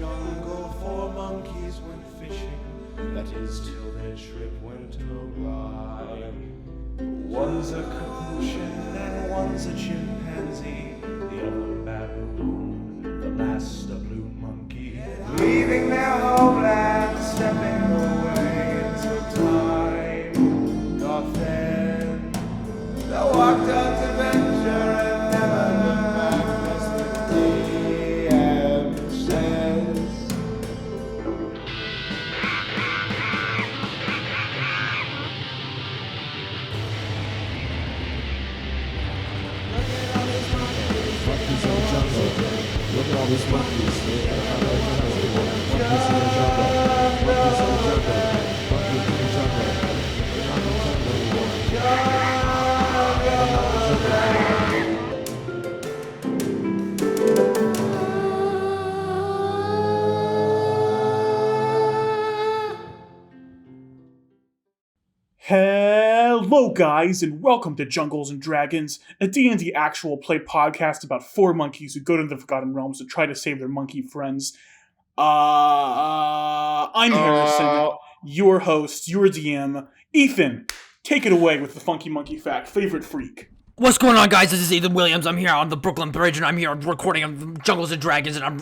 jungle, 4 monkeys went fishing. That is till their trip went awry. One's a capuchin and one's a chimpanzee. The other baboon, the last a blue monkey. Leaving their homeland, stepping away into time. Doth end. They walked out to venture and never looked back. That's the DM says. Look at all these monkeys. Monkeys in the jungle. Monkeys in the jungle. Monkeys in the jungle. They're not in the jungle anymore. They're not in the jungle anymore. Hello guys, and welcome to Jungles and Dragons, a D&D actual play podcast about 4 monkeys who go to the Forgotten Realms to try to save their monkey friends. I'm Harrison, your host, your DM. Ethan, take it away with the funky monkey fact, favorite freak. What's going on, guys? This is Ethan Williams. I'm here on the Brooklyn Bridge, and I'm here recording on Jungles and Dragons, and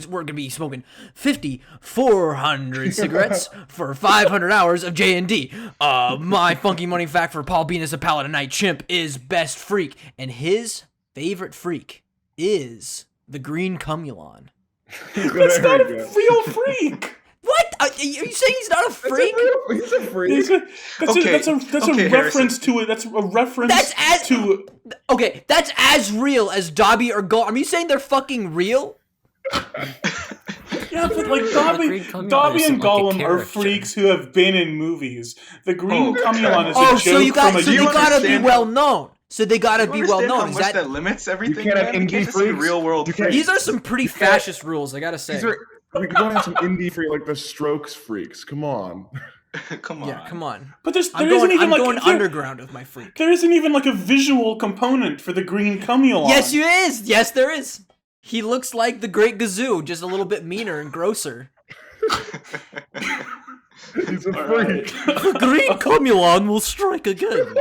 we're gonna be smoking 5,400 cigarettes for 500 hours of J&D. My funky money fact for Paul Beenis, a Paladin Knight Chimp, is best freak, and his favorite freak is the green cumulon. That's not a real freak! What? Are you saying he's not a freak? He's a freak. That's a reference to it. That's a reference to. Okay, that's as real as Dobby or Gollum. Are you saying they're fucking real? Yeah, but like Dobby and Gollum are freaks who have been in movies. The green cumulon is a joke so you from a. So they gotta be well known. So they gotta be well known. How much that limits everything? You can't have man? indie Just be freaks. real world freaks. These are some pretty fascist rules, I gotta say. We don't have some indie freak like the Strokes freaks. Come on. Come on. Yeah, come on. But there I'm isn't even going underground with my freak. There isn't even like a visual component for the green cumulon. Yes, you is. Yes, there is. He looks like the Great Gazoo, just a little bit meaner and grosser. He's a freak. The green cumulon will strike again.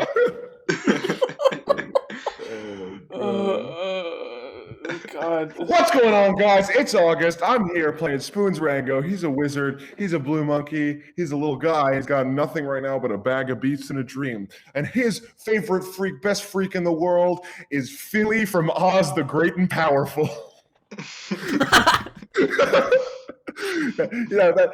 God. What's going on, guys? It's August. I'm here playing Spoons Rango. He's a wizard. He's a blue monkey. He's a little guy. He's got nothing right now but a bag of beats and a dream. And his favorite freak, best freak in the world, is Philly from Oz the Great and Powerful. I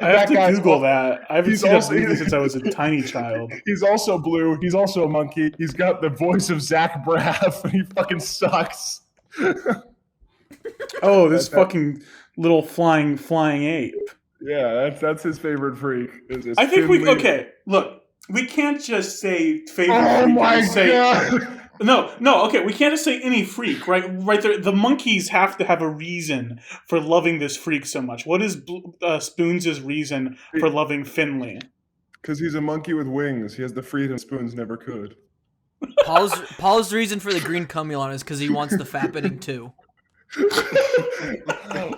have to Google that. I haven't seen that movie since I was a tiny child. He's also blue. He's also a monkey. He's got the voice of Zach Braff, and he fucking sucks. Oh, this fucking little flying ape. Yeah, that's his favorite freak. I think look, we can't just say favorite freak. Oh my god! No, okay, we can't just say any freak, right? Right there, the monkeys have to have a reason for loving this freak so much. What is Spoons' reason for loving Finley? Because he's a monkey with wings. He has the freedom Spoons never could. Paul's reason for the green cumulon is because he wants the fappening too.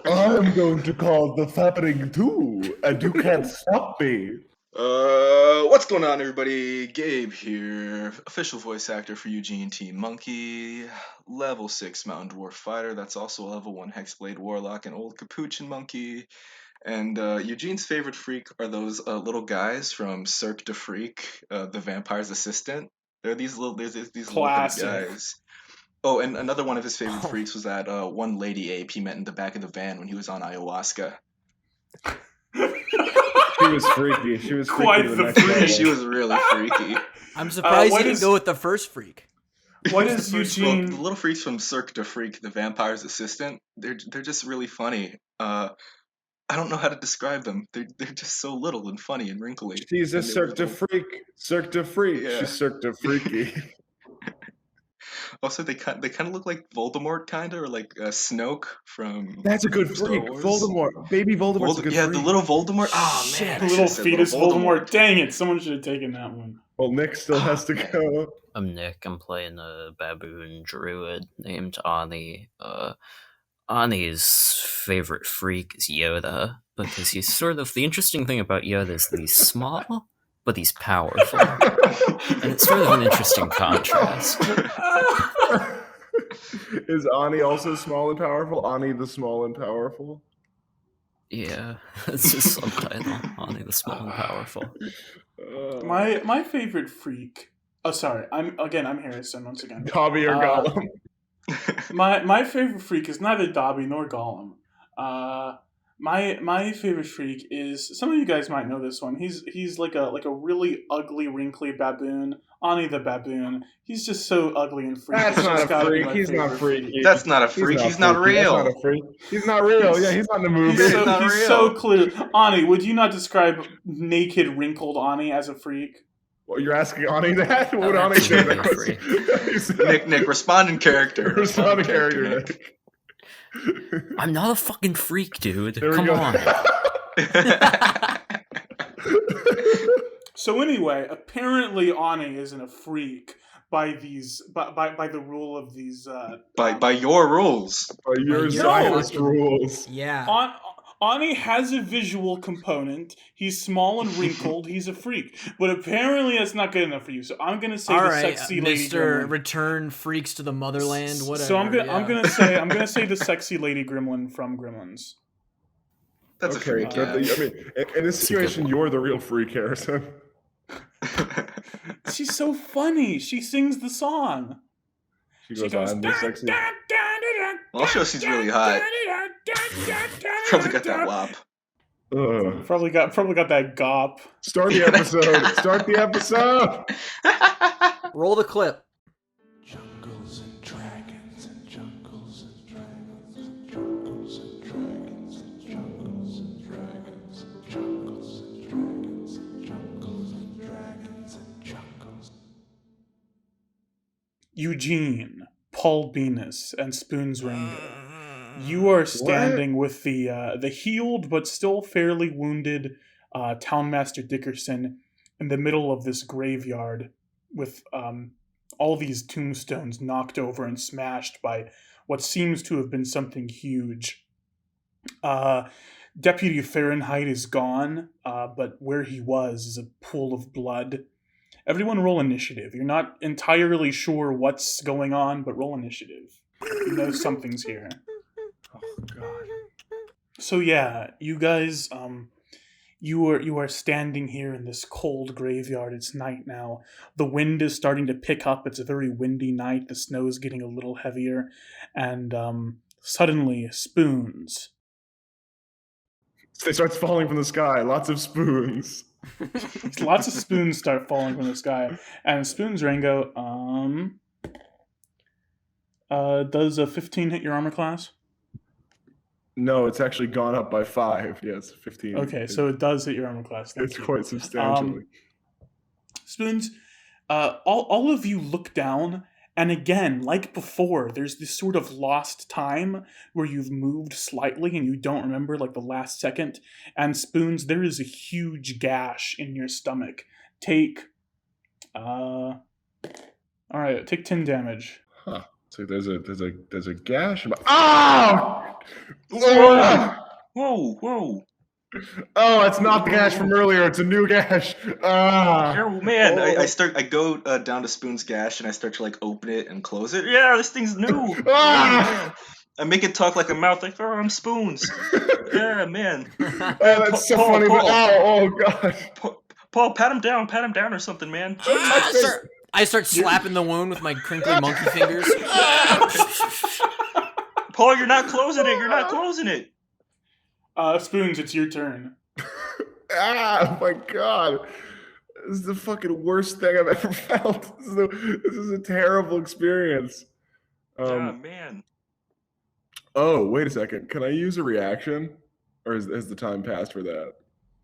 I'm going to call the fappening too, and you can't stop me. What's going on, everybody? Gabe here, official voice actor for Eugene T. Monkey, level 6 Mountain Dwarf Fighter. That's also a level 1 Hexblade Warlock and Old Capuchin Monkey. And Eugene's favorite freak are those little guys from Cirque du Freak, the vampire's assistant. They're these little guys. Oh, and another one of his favorite freaks was that one lady ape he met in the back of the van when he was on ayahuasca. She was freaky. She was quite the freak. She was really freaky. I'm surprised he didn't go with the first freak. What is Eugene? The little freaks from Cirque du Freak, the vampire's assistant. They're just really funny. I don't know how to describe them. They're just so little and funny and wrinkly. She's a Cirque du Freak. Cirque du Freak. Yeah. She's Cirque du Freaky. Also, they kind of look like Voldemort, or like Snoke from. That's a good freak. Voldemort, baby Voldemort's a good freak. Yeah, the little Voldemort. Oh man, the little fetus Voldemort. Dang it! Someone should have taken that one. Well, Nick still has to go. I'm Nick. I'm playing a baboon druid named Aani. Aani's favorite freak is Yoda, because he's sort of, the interesting thing about Yoda is that he's small, but he's powerful. And it's sort of an interesting contrast. Is Aani also small and powerful? Aani the small and powerful? Yeah, it's his subtitle, Aani the Small and Powerful. My favorite freak. Oh, sorry. I'm Harrison once again. Dobby or Gollum? My favorite freak is neither Dobby nor Gollum. My favorite freak is, some of you guys might know this one. He's like a really ugly, wrinkly baboon. Aani the baboon. He's just so ugly and freaky. That's not a freak. He's not freaky. That's not a freak. He's not real. That's not a freak. He's not real. Yeah, he's not in the movie. He's not real. so clear. Aani, would you not describe naked, wrinkled Aani as a freak? Well, you're asking Aani that? What would Oh, Aani say absolutely that? Nick, respond in character. Respond in character, Nick. I'm not a fucking freak, dude. There we Come go. on. So anyway, apparently Aani isn't a freak by the rule of these. By your rules. By your By your Zionist fucking- rules. Yeah. Aani has a visual component. He's small and wrinkled. He's a freak, but apparently that's not good enough for you. So I'm gonna say All the right, sexy lady Mr. gremlin. Return Freaks to the Motherland, whatever. So I'm yeah. gonna say the sexy lady gremlin from Gremlins. That's a Okay, freak. I mean, in this situation, you're the real freak, Harrison. She's so funny. She sings the song. She goes, I'm the sexy. Well, I'll show she's really hot. Probably got that wop. Ugh. Probably got that gop. Start the episode. Start the episode. Roll the clip. Jungles and dragons and jungles and dragons and jungles and dragons and jungles and dragons and jungles and dragons and jungles and dragons and jungles. Eugene, Paul Beenis, and Spoons Rango. You are standing with the healed but still fairly wounded Townmaster Dickerson in the middle of this graveyard with all these tombstones knocked over and smashed by what seems to have been something huge. Deputy Fahrenheit is gone, but where he was is a pool of blood. Everyone roll initiative. You're not entirely sure what's going on, but roll initiative. You know something's here. Oh, God. So yeah, you guys, you are standing here in this cold graveyard. It's night now. The wind is starting to pick up. It's a very windy night. The snow is getting a little heavier, and suddenly, spoons. They starts falling from the sky. Lots of spoons. Lots of spoons start falling from the sky, and Spoons Rango. Does a 15 hit your armor class? No, it's actually gone up by 5. Yes, 15. Okay, so it does hit your armor class. Thank It's you. quite substantially. Spoons, all of you look down, and again, like before, there's this sort of lost time where you've moved slightly and you don't remember like the last second. And Spoons, there is a huge gash in your stomach. Take, all right, take 10 damage. Huh. So there's a gash. Oh! Whoa. Oh, it's not the gash from earlier. It's a new gash. Oh man, I go down to Spoon's gash and I start to like open it and close it. Yeah, this thing's new. Ah! I make it talk like a mouth, like, oh, I'm Spoons. Yeah, man. Oh, that's so Paul, funny. Paul. But, oh god. Paul, pat him down or something, man. I start slapping the wound with my crinkly monkey fingers. Paul, you're not closing it. Spoons, it's your turn. Oh my god. This is the fucking worst thing I've ever felt. This is a terrible experience. Man. Oh, wait a second. Can I use a reaction? Or has the time passed for that?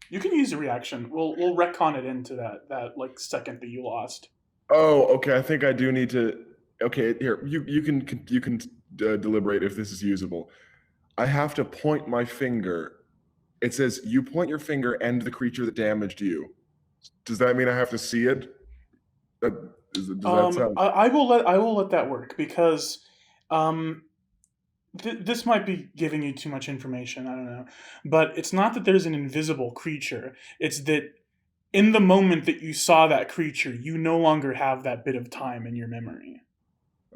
You can use a reaction. We'll retcon it into that like second that you lost. Oh, okay. I think I do need to. Okay, here you can deliberate if this is usable. I have to point my finger. It says you point your finger and the creature that damaged you. Does that mean I have to see it? Does that sound? I will let that work because This might be giving you too much information. I don't know, but it's not that there's an invisible creature. It's that in the moment that you saw that creature, you no longer have that bit of time in your memory.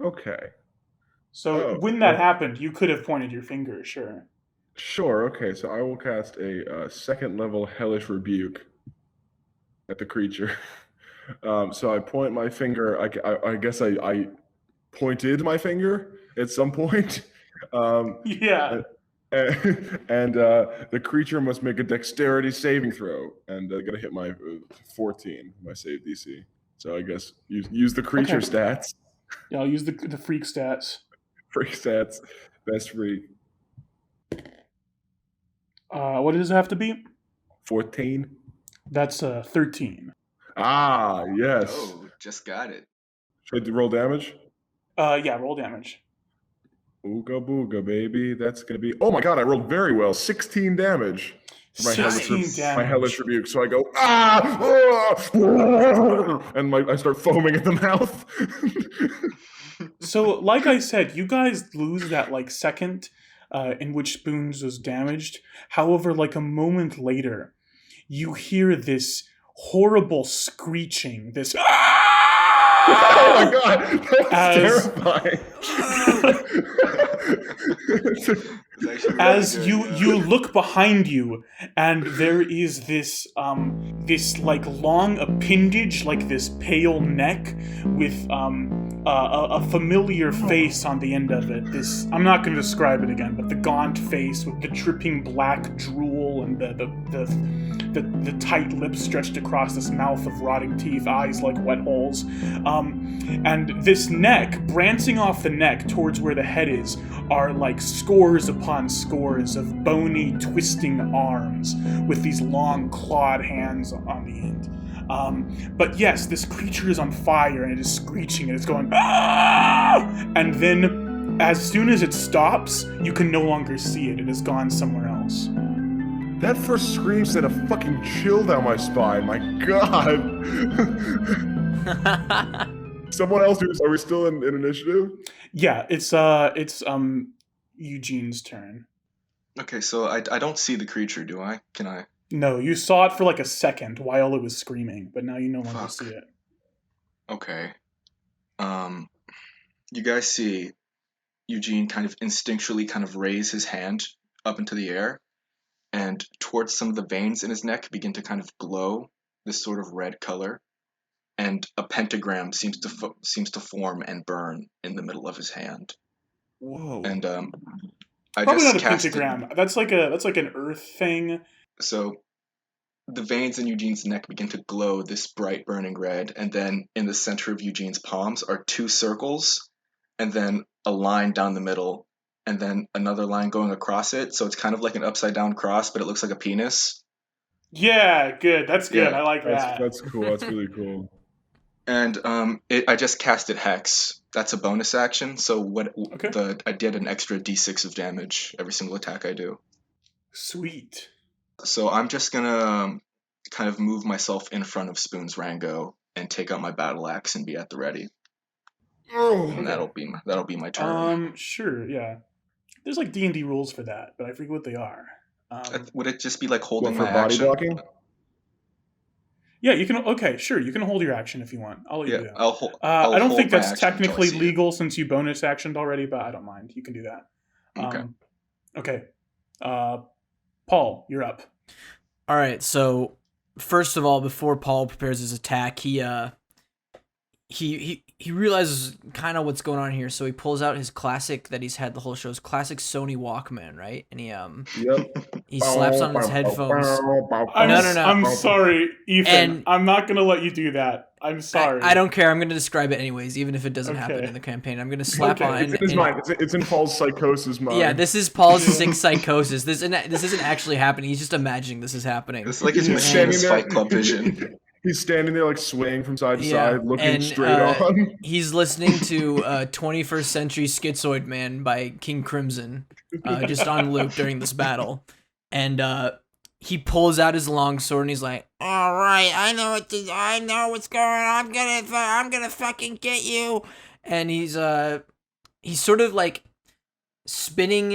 Okay. So when that happened, you could have pointed your finger, sure. Sure. Okay. So I will cast a second level hellish rebuke at the creature. So I point my finger. I guess I pointed my finger at some point. Yeah. And the creature must make a dexterity saving throw, and I gotta hit my 14, my save DC. So I guess use the creature Okay. stats. Yeah, I'll use the freak stats. Freak stats, best freak. What does it have to be? 14. That's 13. Ah, yes. Oh, just got it. Should I roll damage? Yeah, roll damage. Ooga booga, baby. That's gonna be. Oh my god, I rolled very well. 16 damage. For my 16 My damage. hellish rebuke. So I go ah, and I start foaming at the mouth. So, like I said, you guys lose that like second in which Spoons was damaged. However, like a moment later, you hear this horrible screeching. This. Oh my god, that was terrifying. As you look behind you, and there is this like long appendage, like this pale neck with a familiar face on the end of it. This, I'm not going to describe it again, but the gaunt face with the dripping black drool and the tight lips stretched across this mouth of rotting teeth, eyes like wet holes, and this neck, branching off the neck towards where the head is, are like scores upon scores of bony, twisting arms with these long clawed hands on the end. But yes, this creature is on fire and it is screeching and it's going, "Ah!" And then, as soon as it stops, you can no longer see it. It has gone somewhere else. That first scream sent a fucking chill down my spine. My god. Someone else do. Are we still in initiative? Yeah, it's Eugene's turn. Okay, so I don't see the creature, do I? Can I? No, you saw it for like a second while it was screaming, but now you no longer see it. Okay. You guys see Eugene kind of instinctually kind of raise his hand up into the air, and towards some of the veins in his neck begin to kind of glow this sort of red color, and a pentagram seems to form and burn in the middle of his hand. Whoa. And I Probably just not a casted. pentagram. That's like an earth thing. So the veins in Eugene's neck begin to glow this bright burning red, and then in the center of Eugene's palms are two circles, and then a line down the middle, and then another line going across it. So it's kind of like an upside down cross, but it looks like a penis. Yeah, good. That's good. Yeah, I like that. That's cool. That's really cool. And I just casted Hex. That's a bonus action. So I did an extra D6 of damage every single attack I do. Sweet. So I'm just gonna kind of move myself in front of Spoon's Rango and take out my battle axe and be at the ready. And that'll be my turn. Sure, yeah. There's like D&D rules for that, but I forget what they are. Would it just be like holding What, for my body action? blocking? Yeah, you can. Okay, sure. You can hold your action if you want. I'll let you do that. I'll hold. I don't think my that's action until I technically see it. legal since you bonus actioned already, but I don't mind. You can do that. Okay. Okay. Paul, you're up. All right, so first of all, before Paul prepares his attack, he realizes kind of what's going on here, so he pulls out his classic that he's had the whole show, his classic Sony Walkman, right? And he slaps on his headphones. I'm sorry, Ethan. And- I'm not gonna let you do that. I'm sorry. I don't care. I'm going to describe it anyways, even if it doesn't happen Okay. in the campaign. I'm going to slap on. It's in his mind. It's in Paul's psychosis mind. Yeah, this is Paul's sick psychosis. This isn't actually happening. He's just imagining this is happening. It's like his He's machinist standing there- Fight Club vision. He's standing there like swaying from side to Yeah, side, looking and, straight on. He's listening to 21st Century Schizoid Man by King Crimson, just on loop during this battle. And he pulls out his long sword and he's like, "All right, I know what's going on. I'm gonna fucking get you." And he's sort of like spinning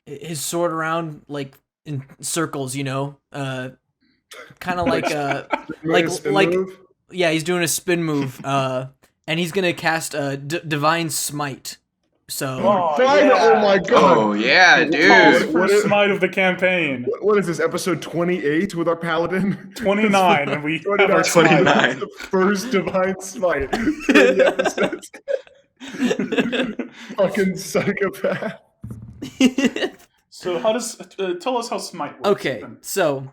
his sword around like in circles, you know, kind of like Move? yeah, he's doing a spin move, and he's gonna cast a divine smite. So Oh my god! Oh yeah, Calls dude. for What is- smite of the campaign. What is this, episode 28 with our paladin? 29, and we have our 29. smite. It's the first divine smite. 30 episodes. Fucking psychopath. So how does tell us how smite works? Okay, Ethan. so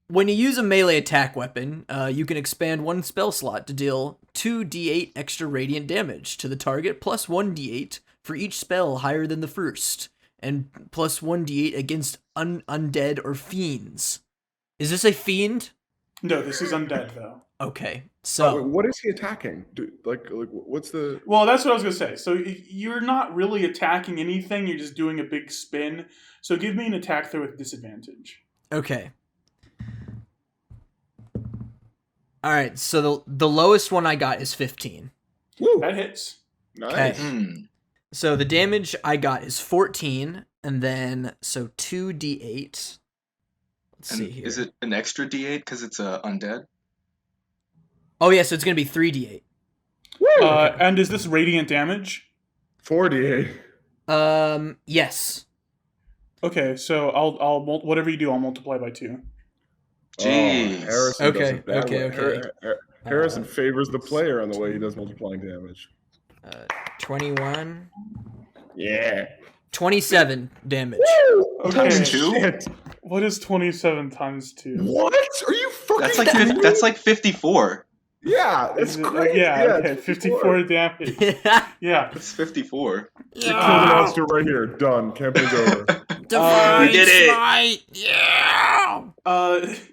when you use a melee attack weapon, you can expand one spell slot to deal 2d8 extra radiant damage to the target, plus 1d8 for each spell higher than the first, and plus 1d8 against undead or fiends. Is this a fiend? No, this is undead though. Okay, so Wait, what is he attacking? Like, what's the? Well, that's what I was gonna say. So you're not really attacking anything. You're just doing a big spin. So give me an attack throw with disadvantage. okay. All right, so the lowest one I got is 15. Woo, That hits. nice. Mm. So the damage I got is 14, and then so 2d8. Let's And see here. is it an extra D8 because it's undead? Oh yeah, so it's gonna be 3d8. Woo! And is this radiant damage? 48. Yes. Okay, so I'll whatever you do, I'll multiply by 2. Jeez. Harrison Okay, does it that okay, way. okay. Harrison favors the player on the way he does multiplying damage. 21, Yeah. 27 damage. Okay. Times 2? Shit. What is 27 times 2? What? Are you fucking That's like kidding me? that's like 54. Yeah, that's Is it- crazy. Yeah, it's okay, 54 damage. Yeah. That's 54. We killed the monster right here. Done. Campaign's over. Divine We did it. smite! Yeah!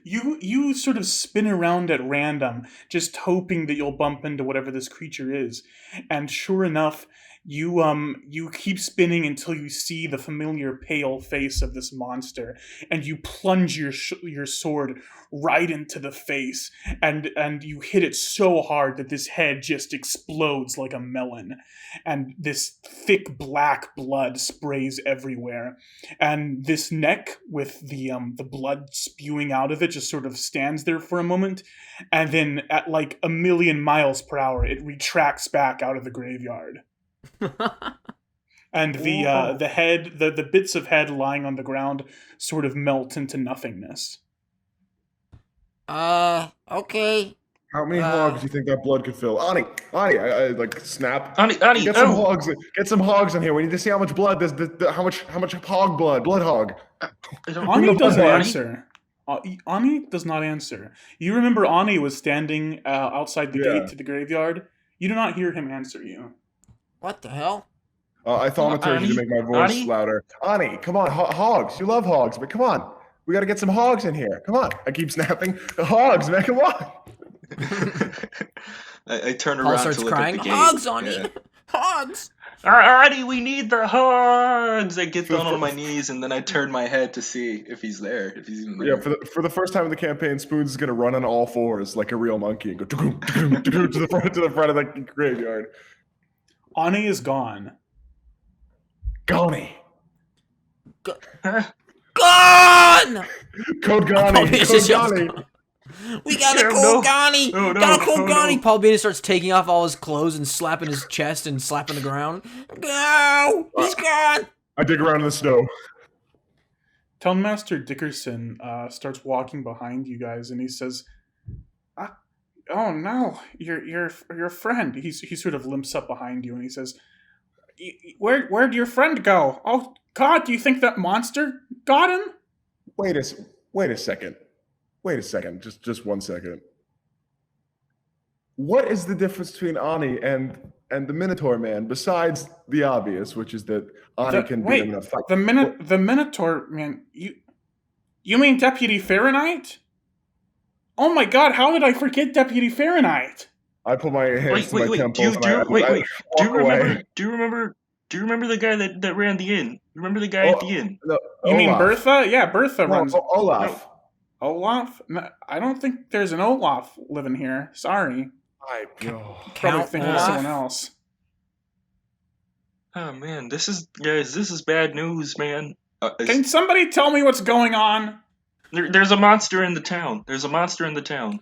You sort of spin around at random, just hoping that you'll bump into whatever this creature is, and sure enough, you keep spinning until you see the familiar pale face of this monster, and you plunge your sword right into the face, and you hit it so hard that this head just explodes like a melon, and this thick black blood sprays everywhere, and this neck with the blood spewing out of it just sort of stands there for a moment, and then at like 1,000,000 miles per hour it retracts back out of the graveyard. And the head, the bits of head lying on the ground sort of melt into nothingness. Okay. How many hogs do you think that blood could fill? Aani, I like snap. Aani, Get some hogs. Get some hogs in here. We need to see how much blood. How much hog blood? Blood hog. Ani doesn't Aani? answer. Ani does not answer. You remember Ani was standing outside the Yeah. gate to the graveyard? You do not hear him answer you. What the hell? I thaumaturgy you to Aani? make my voice Aani? louder. Aani, come on, hogs. You love hogs, but come on. We got to get some hogs in here. Come on. I keep snapping. The hogs, man. Come on. I turn Paul around starts to look crying. at the gate. Hogs on Yeah. it! Hogs! Alrighty, we need the hogs. I get down on my knees and then I turn my head to see if he's there, if he's even there. Yeah, for the first time in the campaign, Spoons is gonna run on all fours like a real monkey and go to the front of the graveyard. Ani is gone. Gani. Huh? Gone! Code Paul Gani. Beenis Code just yells, Gani. "Gone." We got a Yeah, cool no. Gani! No, no, Got a cool no, Gani! no. Paul Beenis starts taking off all his clothes and slapping his chest and slapping the ground. No! He's gone! I dig around in the snow. Townmaster Dickerson starts walking behind you guys, and he says, "Oh no, your friend." He sort of limps up behind you, and he says, "Where'd your friend go? Oh God, do you think that monster got him?" Wait a second. Wait a second. Just 1 second. What is the difference between Ani and the Minotaur man besides the obvious, which is that Ani can beat him in a fight? The Minotaur man. You mean Deputy Fahrenheit? Oh my God, how did I forget Deputy Fahrenheit? I put my hands to my temples. Do you walk remember the guy that ran the inn? Remember the guy at the inn? No, You mean Olaf. Bertha? Yeah, Bertha No, runs. Olaf. Olaf? No, I don't think there's an Olaf living here. Sorry. My God. Probably Count thinking of Olaf? someone else. Oh man, this is bad news, man. Can somebody tell me what's going on? There's a monster in the town. There's a monster in the town.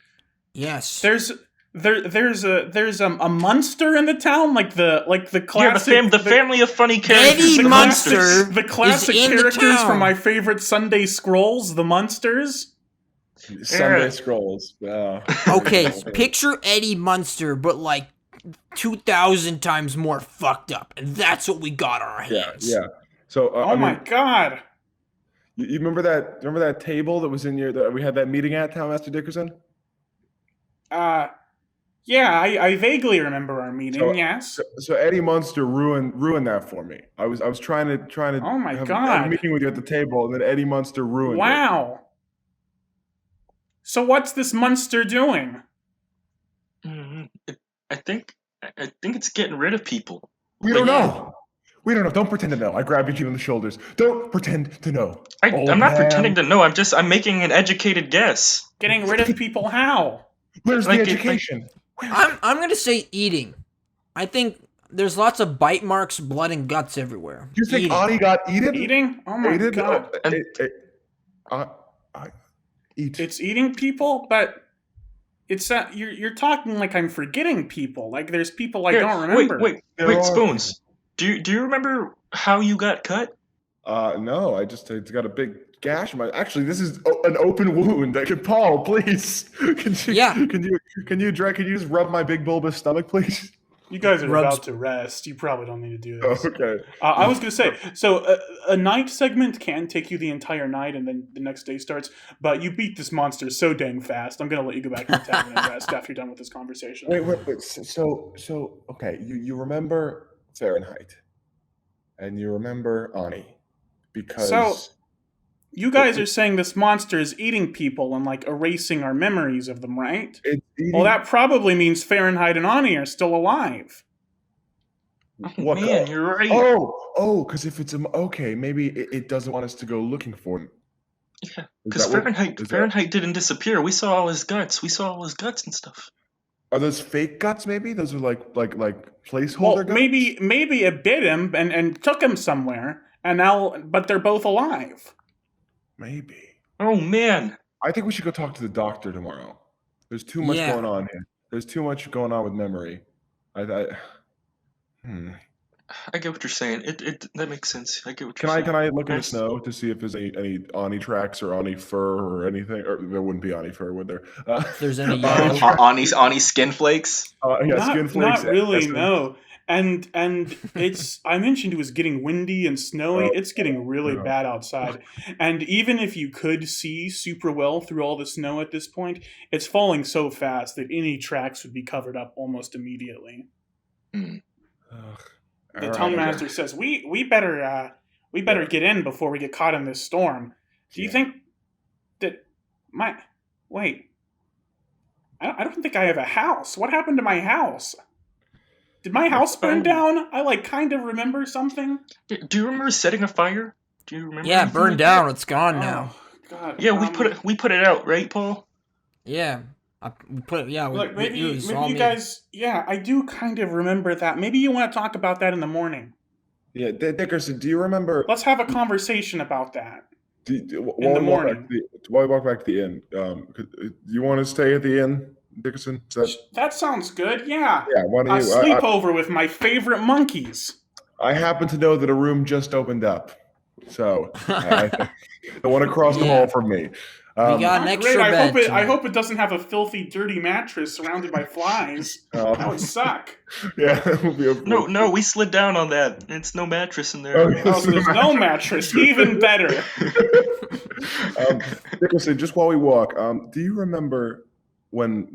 Yes. There's a monster in the town, like the classic. Yeah, the family of funny characters. Eddie Munster The classic is in the characters town. from my favorite Sunday Scrolls, the Munsters. Sunday Scrolls. Yeah. Okay, picture Eddie Munster, but like 2,000 times more fucked up, and that's what we got on our hands. Yeah. So Oh my god! You remember that? Remember that table that was in that we had that meeting at, Townmaster Dickerson? Yeah, I vaguely remember our meeting. So- yes. So Eddie Munster ruined that for me. I was trying to. Oh my have God. a meeting with you at the table, and then Eddie Munster ruined it. Wow. So what's this monster doing? I think it's getting rid of people. We don't Yeah. know. We don't know. Don't pretend to know. I grab Eugene on the shoulders. Don't pretend to know. I'm not pretending to know. I'm making an educated guess. Getting rid of people how? Where's Like, the it- education? I'm gonna say eating. I think there's lots of bite marks, blood, and guts everywhere. You think Eating. Aani got eaten? Eating? Oh my Eaten? god. Eat. It's eating people, but it's you're talking like I'm forgetting people. Like there's people I Here, don't remember. Wait, There are Spoons. Do you remember how you got cut? No, it's got a big gash. Actually, this is an open wound. Paul, please. Can you just rub my big bulbous stomach, please? You guys are Rubs- about to rest. You probably don't need to do this. Okay. I was going to say, so a night segment can take you the entire night and then the next day starts, but you beat this monster so dang fast. I'm going to let you go back to the tavern and rest after you're done with this conversation. Wait. So okay. You remember Fahrenheit, and you remember Aani, because So, you guys are saying this monster is eating people and like erasing our memories of them, right? it's eating, Well, that probably means Fahrenheit and Aani are still alive. what? Man, you're right. Oh, because if it's okay, maybe it doesn't want us to go looking for him. Yeah, Is because that what- Fahrenheit is that- Fahrenheit didn't disappear. We saw all his guts. And stuff. Are those fake guts? Maybe those are like placeholder Well, guts. maybe it bit him and took him somewhere, and now, but they're both alive. Maybe. Oh man, I think we should go talk to the doctor tomorrow. There's too much Yeah. going on here. There's too much going on with memory. I get what you're saying. That makes sense. I get what Can you're I saying. look in the Yes. snow to see if there's any Aani tracks or Aani fur or anything? Or there wouldn't be Aani fur, would there? If there's any Aani yellow. Aani skin flakes. yeah, skin flakes. Not really, essence. no. And it's I mentioned it was getting windy and snowy. Oh, It's getting really yeah. bad outside. And even if you could see super well through all the snow at this point, it's falling so fast that any tracks would be covered up almost immediately. Ugh. The All town right, master says, "We better get in before we get caught in this storm." Do you Yeah. think that wait? I don't think I have a house. What happened to my house? Did my house burn down? I kind of remember something. Do you remember setting a fire? Do you remember? Yeah, anything burned like down. that? It's gone now. Oh, God. Yeah, we put it out, right, Paul? Yeah. We put it. Yeah. Look, maybe it was all you me. guys. Yeah, I do kind of remember that. Maybe you want to talk about that in the morning. Yeah, Dickerson, do you remember? Let's have a conversation about that. While the we walk back morning. while we walk back to the inn, do you want to stay at the inn, Dickerson? That sounds good. Yeah. Yeah, why A don't you? sleepover with my favorite monkeys. I happen to know that a room just opened up, so I want to cross the Yeah. hall from me. We got an Oh, extra great. bed. I tonight. hope it doesn't have a filthy, dirty mattress surrounded by flies. That would suck. Yeah, that would be a No, we slid down on that. It's no mattress in there. Okay. Oh, so there's no mattress. Even better. Dickerson, just while we walk, do you remember when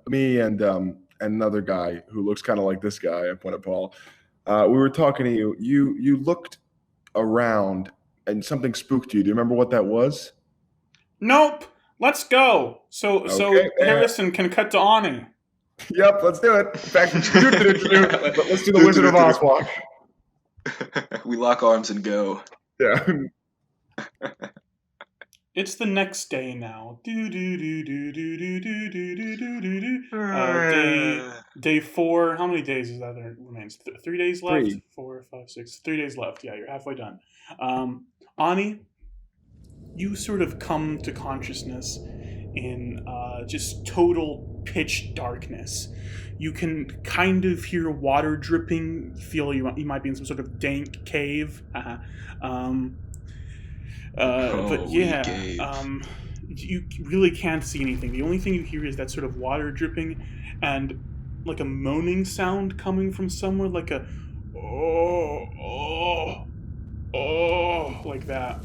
me and another guy who looks kind of like this guy, I point at Paul, we were talking to you. You looked around and something spooked you. Do you remember what that was? Nope. Let's go. So Okay. Harrison can cut to Aani. Yep, let's do it. Back let's do the Wizard of Oz walk. We lock arms and go. Yeah. It's the next day now. Do do do do do do do do do do do do. Day 4. How many days is that there remains? 3 days left. 3. 4, 5, 6. 3 days left. Yeah, you're halfway done. Ani, you sort of come to consciousness in just total pitch darkness. You can kind of hear water dripping. Feel you might be in some sort of dank cave. But yeah, you really can't see anything. The only thing you hear is that sort of water dripping and like a moaning sound coming from somewhere, like a like that.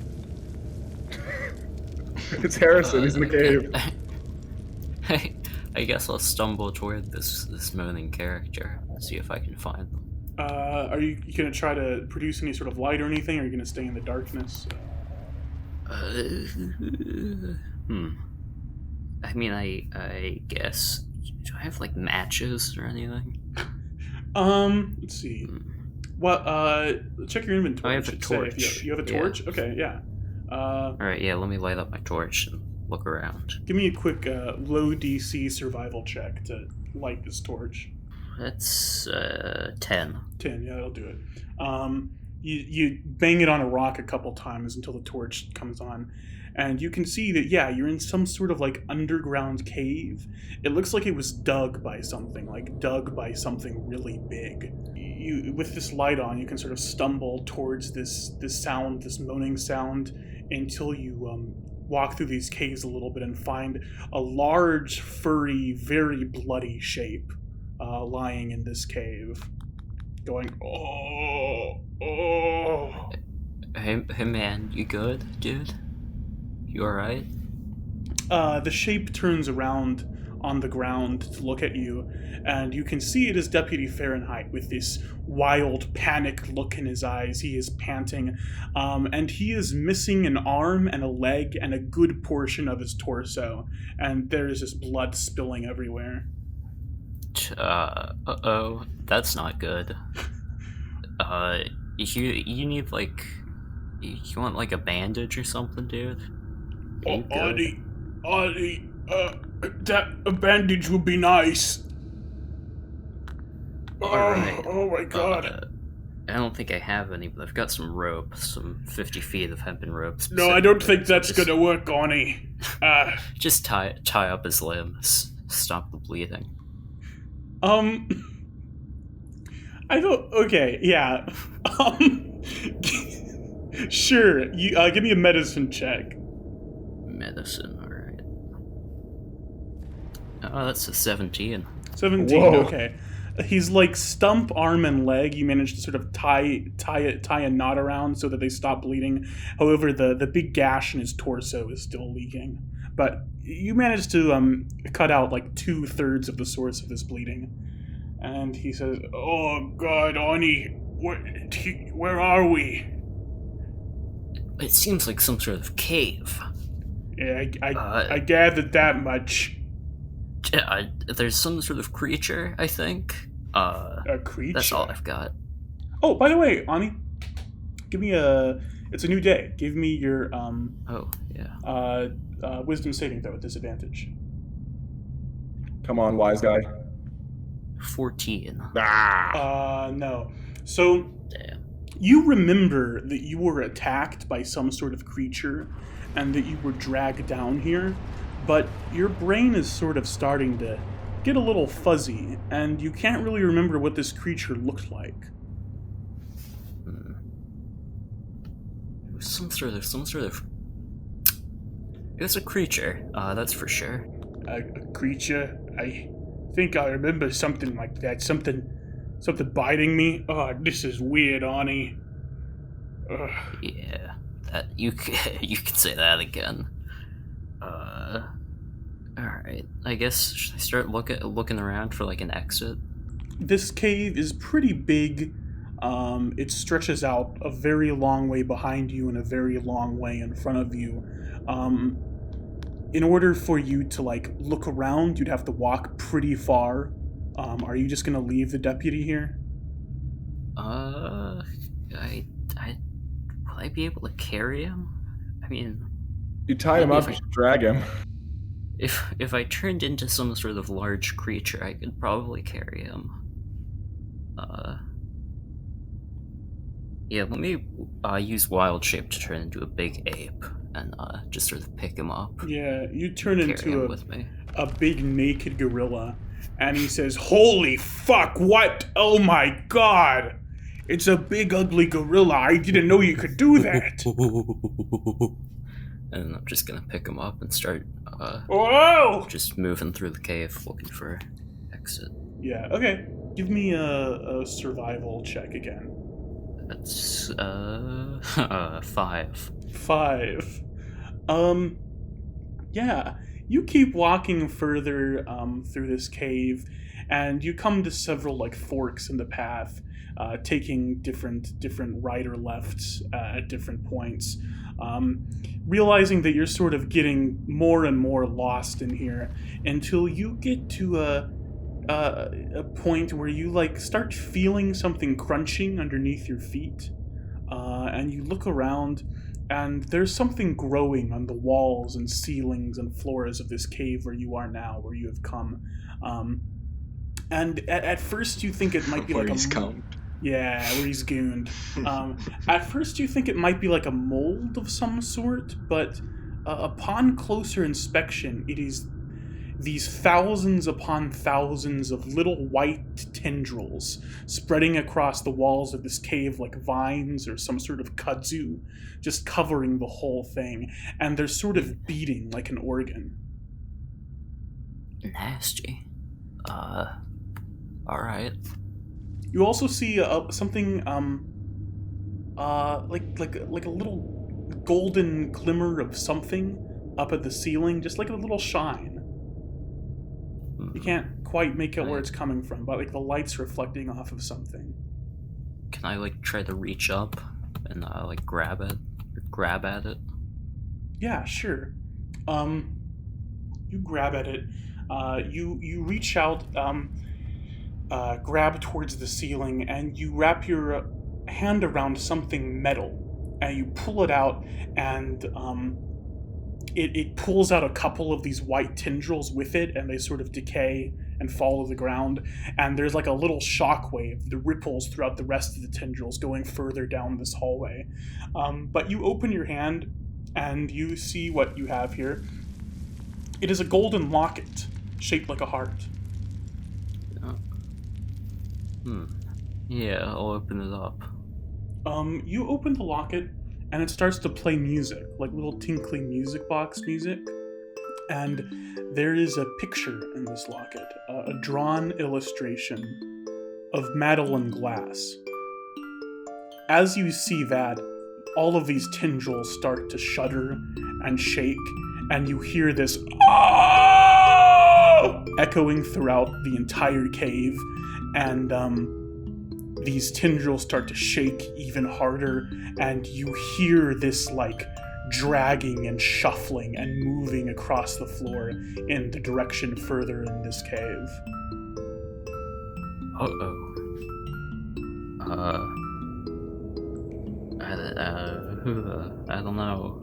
It's Harrison. He's in the cave. I guess I'll stumble toward this moaning character, see if I can find them. Are you gonna try to produce any sort of light or anything, or are you gonna stay in the darkness? I mean, I guess. Do I have like matches or anything? Let's see. What? Check your inventory. I have a torch. You have a torch? Okay, yeah. All right, yeah. Let me light up my torch and look around. Give me a quick low DC survival check to light this torch. That's 10. 10. Yeah, that'll do it. You bang it on a rock a couple times until the torch comes on, and you can see that you're in some sort of like underground cave. It looks like it was dug by something really big. You, with this light on, you can sort of stumble towards this sound, this moaning sound, until you walk through these caves a little bit and find a large, furry, very bloody shape lying in this cave, going oh. Hey man, you good, dude? You alright? The shape turns around on the ground to look at you, and you can see it is Deputy Fahrenheit with this wild, panic look in his eyes. He is panting, and he is missing an arm and a leg and a good portion of his torso, and there is just blood spilling everywhere. Uh-oh, that's not good. You need like, you want like a bandage or something, dude? Aani, that a bandage would be nice. Alright. Oh my god. I don't think I have any, but I've got some rope, some 50 feet of hempen ropes. No, I don't think that's gonna work, Aani. Just tie up his limbs, stop the bleeding. I don't. Okay, yeah. Sure. You give me a medicine check. Medicine, alright. Oh, that's a 17. 17. Whoa. Okay. He's like stump, arm, and leg. You managed to sort of tie a knot around so that they stop bleeding. However, the big gash in his torso is still leaking. But you managed to cut out like 2/3 of the source of this bleeding. And he says, "Oh God, Aani, where are we?" It seems like some sort of cave. Yeah, I gathered that much. There's some sort of creature, I think. A creature? That's all I've got. Oh, by the way, Aani, give me it's a new day. Give me your, Oh, yeah. wisdom saving throw at disadvantage. Come on, wise guy. 14. No. So, Damn. you remember that you were attacked by some sort of creature and that you were dragged down here, but your brain is sort of starting to get a little fuzzy, and you can't really remember what this creature looked like. It was some sort of. It was a creature, that's for sure. A creature? I think I remember something like that. Something biting me. Oh, this is weird, Aani. Ugh. Yeah, that you can say that again. Alright. I guess should I start looking around for like an exit? This cave is pretty big. It stretches out a very long way behind you and a very long way in front of you. In order for you to like look around, you'd have to walk pretty far. Are you just gonna leave the deputy here? Will I be able to carry him? I mean, You tie him up, you should drag him. If I turned into some sort of large creature, I could probably carry him. Yeah, let me use wild shape to turn into a big ape and just sort of pick him up. Yeah, you turn Carry into him with me. a big naked gorilla, and he says, "Holy fuck, what? Oh my god! It's a big ugly gorilla. I didn't know you could do that." And I'm just gonna pick him up and start Whoa! just moving through the cave looking for exit. Yeah, okay. Give me a survival check again. That's 5. 5. Yeah. You keep walking further through this cave, and you come to several like forks in the path, taking different right or lefts at different points. Realizing that you're sort of getting more and more lost in here until you get to a point where you like start feeling something crunching underneath your feet, and you look around, and there's something growing on the walls and ceilings and floors of this cave where you are now, where you have come. And at first you think it might be Where like he's a come. yeah, where he's gooned. At first you think it might be like a mold of some sort, but upon closer inspection, it is these thousands upon thousands of little white tendrils spreading across the walls of this cave like vines or some sort of kudzu, just covering the whole thing, and they're sort of beating like an organ. Nasty. Alright. You also see something like a little golden glimmer of something up at the ceiling, just like a little shine. You can't quite make out where it's coming from, but like the light's reflecting off of something. Can I like try to reach up and like grab it? Or grab at it? Yeah, sure. You grab at it. You reach out, grab towards the ceiling, and you wrap your hand around something metal, and you pull it out, and it pulls out a couple of these white tendrils with it, and they sort of decay and fall to the ground, and there's like a little shockwave that ripples throughout the rest of the tendrils going further down this hallway. But you open your hand, and you see what you have here. It is a golden locket shaped like a heart. Yeah, I'll open it up. You open the locket, and it starts to play music, like little tinkly music box music. And there is a picture in this locket, a drawn illustration of Madeline Glass. As you see that, all of these tendrils start to shudder and shake, and you hear this echoing throughout the entire cave, and these tendrils start to shake even harder, and you hear this like dragging and shuffling and moving across the floor in the direction further in this cave. I don't know.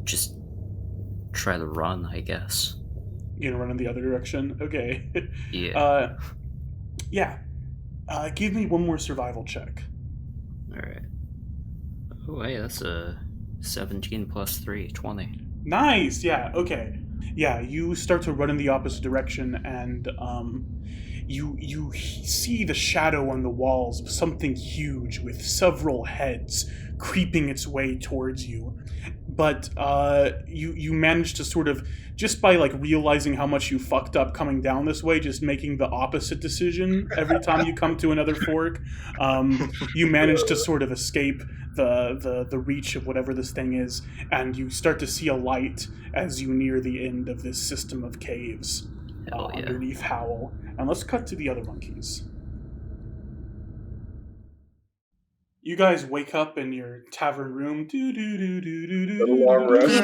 Just try to run, I guess. You gonna run in the other direction? Okay. Yeah. Yeah. Give me one more survival check. Alright. Oh, hey, that's a 17 plus 3, 20. Nice. Yeah. Okay. Yeah. You start to run in the opposite direction, and you see the shadow on the walls of something huge with several heads creeping its way towards you. But you manage to sort of, just by like realizing how much you fucked up coming down this way, just making the opposite decision every time you come to another fork, you manage to sort of escape the reach of whatever this thing is, and you start to see a light as you near the end of this system of caves underneath Howl. And let's cut to the other monkeys. You guys wake up in your tavern room. Long rest.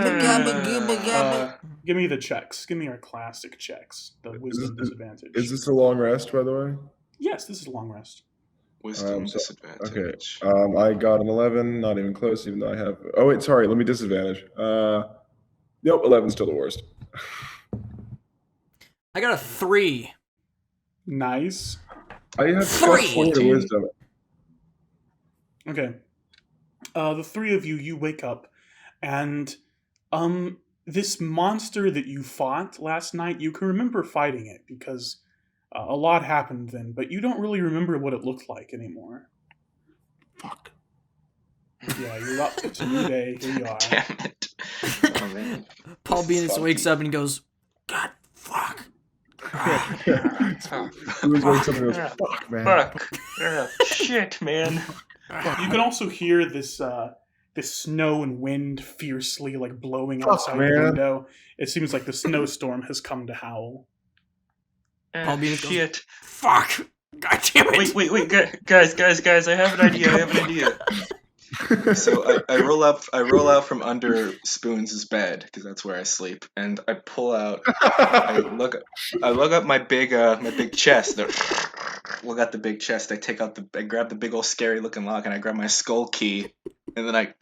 Give me the checks. Give me our classic checks. The wisdom disadvantage. Is this a long rest, by the way? Yes, this is a long rest. Wisdom So, okay. disadvantage. I got an 11, not even close, even though I have. Oh wait, sorry. Let me disadvantage. Nope, 11's still the worst. I got a 3. Nice. I have 3. 4 to wisdom. Okay. The three of you wake up, and this monster that you fought last night, you can remember fighting it because a lot happened then, but you don't really remember what it looked like anymore. Fuck. Yeah, you're up. It's a new day. Here you are. Damn it. Oh, man. Paul Beenis Fuck wakes you. up and he goes, God, fuck. Who's wakes up and goes, fuck, man. Fuck. Shit, man. You can also hear this snow and wind fiercely like blowing Fuck, outside man. the window. It seems like the snowstorm has come to Howl. Paul Beenis goes, Shit. fuck. God damn it. Wait, guys, I have an idea. So I roll out from under Spoons' bed because that's where I sleep, and I pull out. I look up my big chest. Look at the big chest. I grab the big old scary looking lock, and I grab my skull key, and then I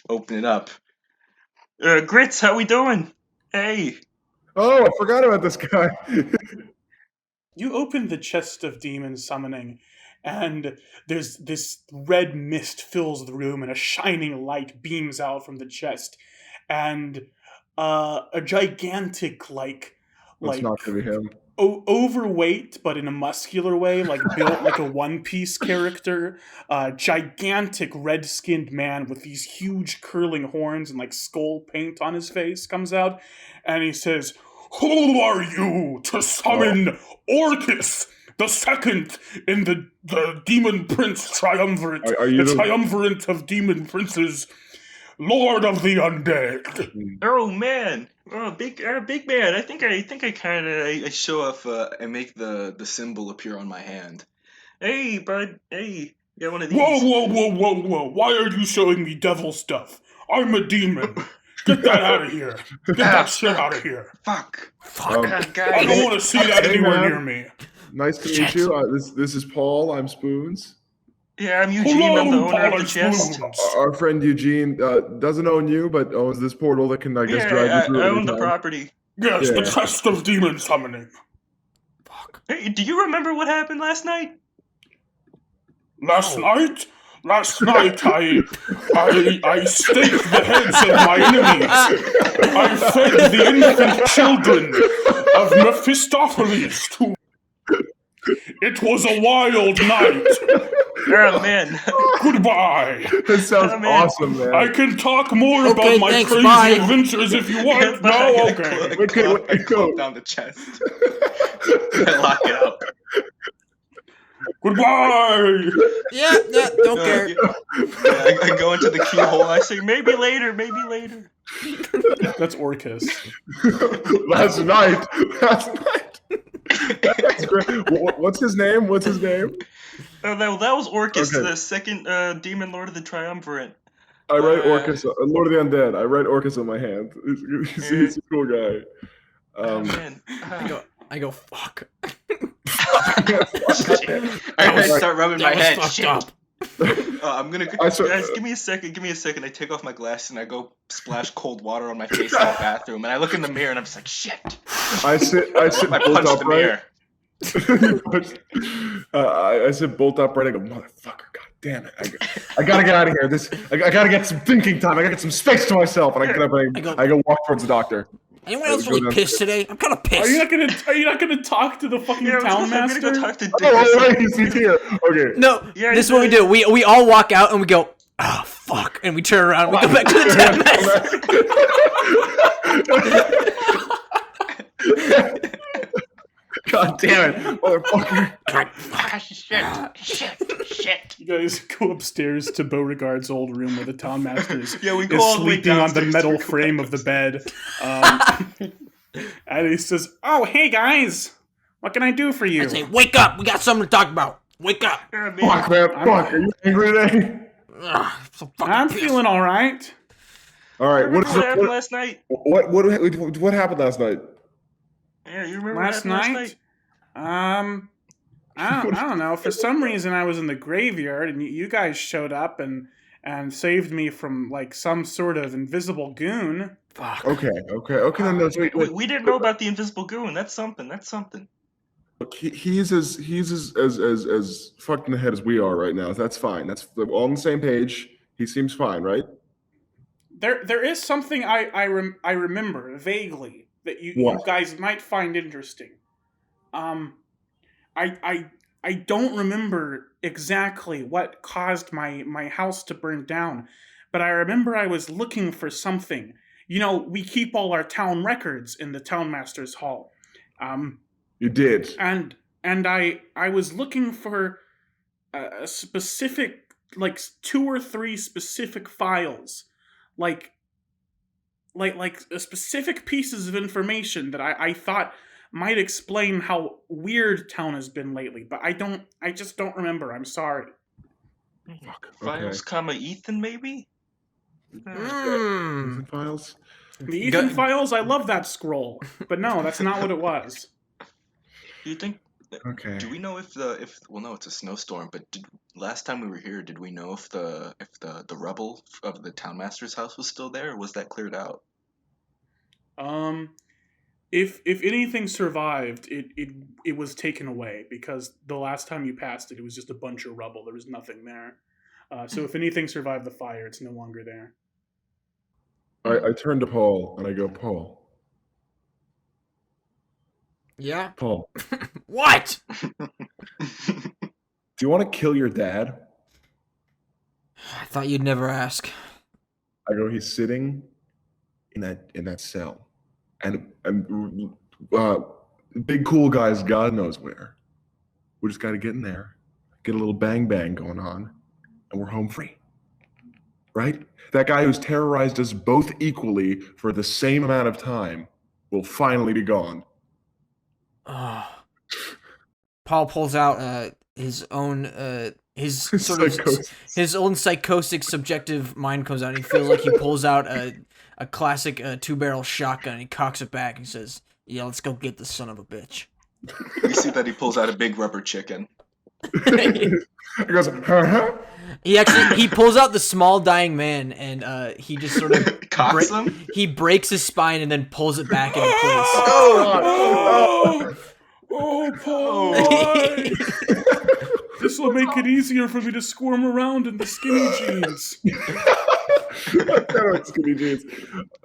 open it up. Grits, how we doing? Hey. Oh, I forgot about this guy. You open the chest of demon summoning, and there's this red mist fills the room, and a shining light beams out from the chest, and a gigantic It's not gonna be him. overweight but in a muscular way, like built like a One Piece character, gigantic red-skinned man with these huge curling horns and like skull paint on his face comes out, and he says, "Who are you to summon Orcus, the second in the Demon Prince Triumvirate, Are you the the- triumvirate of Demon Princes, Lord of the Undead?" Oh man. Oh, big man. I think I kind of I show off. I make the symbol appear on my hand. Hey, bud. Hey, got one of these. Whoa. Why are you showing me devil stuff? I'm a demon. Get that out of here. Get that shit out of here. Fuck. Um, God, I guys. don't want to see that Hey, anywhere man. near me. Nice to meet you. This is Paul. I'm Spoons. Yeah, I'm Eugene. I'm the Hello, owner of Paul the and chest. Spoons. Our friend Eugene doesn't own you, but owns this portal that can, I guess, Yeah, drive you through I it own the anytime. property. Yes, the Yeah. chest of demon summoning. Fuck. Hey, do you remember what happened last night? Last night, I staked the heads of my enemies. I fed the infant children of Mephistopheles to. It was a wild night. Oh man. That Goodbye. sounds Oh, man. awesome, man. I can talk more Okay, about my thanks, crazy bye. adventures if you want. No, I okay. close down the chest. I lock it up. Goodbye. Yeah, don't care. I go into the keyhole and I say, maybe later. That's Orcus. Last night. That's great. What's his name? That was Orcus, Okay. the second demon lord of the Triumvirate. I write Orcus, Lord of the Undead. I write Orcus on my hand. He's a cool guy. Oh, man. I go, fuck. I start rubbing my That was head. fucked Shit. up. I'm gonna. Guys, give me a second. I take off my glasses and I go splash cold water on my face in the bathroom. And I look in the mirror and I'm just like, shit. I sit I bolt punch the mirror. upright. I sit bolt upright. I go, motherfucker, god damn it! I gotta get out of here. I gotta get some thinking time. I gotta get some space to myself. And I get up and I go walk towards the doctor. Anyone else Go really down- pissed today? I'm kind of pissed. Are you not gonna talk to the fucking Yeah, town I'm gonna go master? talk to Oh, Dick. right, he's here. Okay. No, Yeah, this is what we do. We all walk out and we go, oh, fuck. And we turn around and we go back to the town. God damn it, motherfucker. Shit. You guys go upstairs to Beauregard's old room where the town master is, Yeah, we go is all the way sleeping on the downstairs metal to record frame of the bed. And he says, "Oh, hey guys, what can I do for you?" I say, wake up. We got something to talk about. Wake up. Oh, man. Fuck, man. Fuck. Are you angry today? Ugh, so fucking I'm pissed. feeling all right. All right. Remember what happened last night? What happened last night? Yeah, you remember Last what happened last night, I don't know. For some reason, I was in the graveyard, and you guys showed up and saved me from like some sort of invisible goon. Fuck. Okay. No, wait. We didn't know about the invisible goon. That's something. Look, he's as fucked in the head as we are right now. That's fine. We're all on the same page. He seems fine, right? There is something I remember vaguely that you guys might find interesting. I don't remember exactly what caused my house to burn down, but I remember I was looking for something. You know, we keep all our town records in the Townmaster's Hall. You did. And I was looking for a specific, like 2 or 3 specific files, like specific pieces of information that I thought might explain how weird town has been lately, but I just don't remember. I'm sorry. Fuck. Files, comma Ethan, maybe. Ethan files. The Ethan files. I love that scroll, but no, that's not what it was. Do you think? Okay. Do we know if well, no, it's a snowstorm. But last time we were here, did we know if the rubble of the Townmaster's house was still there, or was that cleared out? If anything survived, it was taken away because the last time you passed it was just a bunch of rubble. There was nothing there. So if anything survived the fire, it's no longer there. I turn to Paul and I go, Paul. Yeah. Paul. What? Do you want to kill your dad? I thought you'd never ask. I go, he's sitting in that cell. And big cool guys, God knows where. We just got to get in there, get a little bang going on, and we're home free. Right? That guy who's terrorized us both equally for the same amount of time will finally be gone. Paul pulls out his own his sort of his own psychotic subjective mind comes out, and he feels like he pulls out a classic 2-barrel shotgun, and he cocks it back and says, "Yeah, let's go get the son of a bitch." You see that he pulls out a big rubber chicken. He goes, He pulls out the small dying man, and he just sort of cocks him. He breaks his spine and then pulls it back into place. Oh, Paul! This will make it easier for me to squirm around in the skinny jeans. Skinny jeans.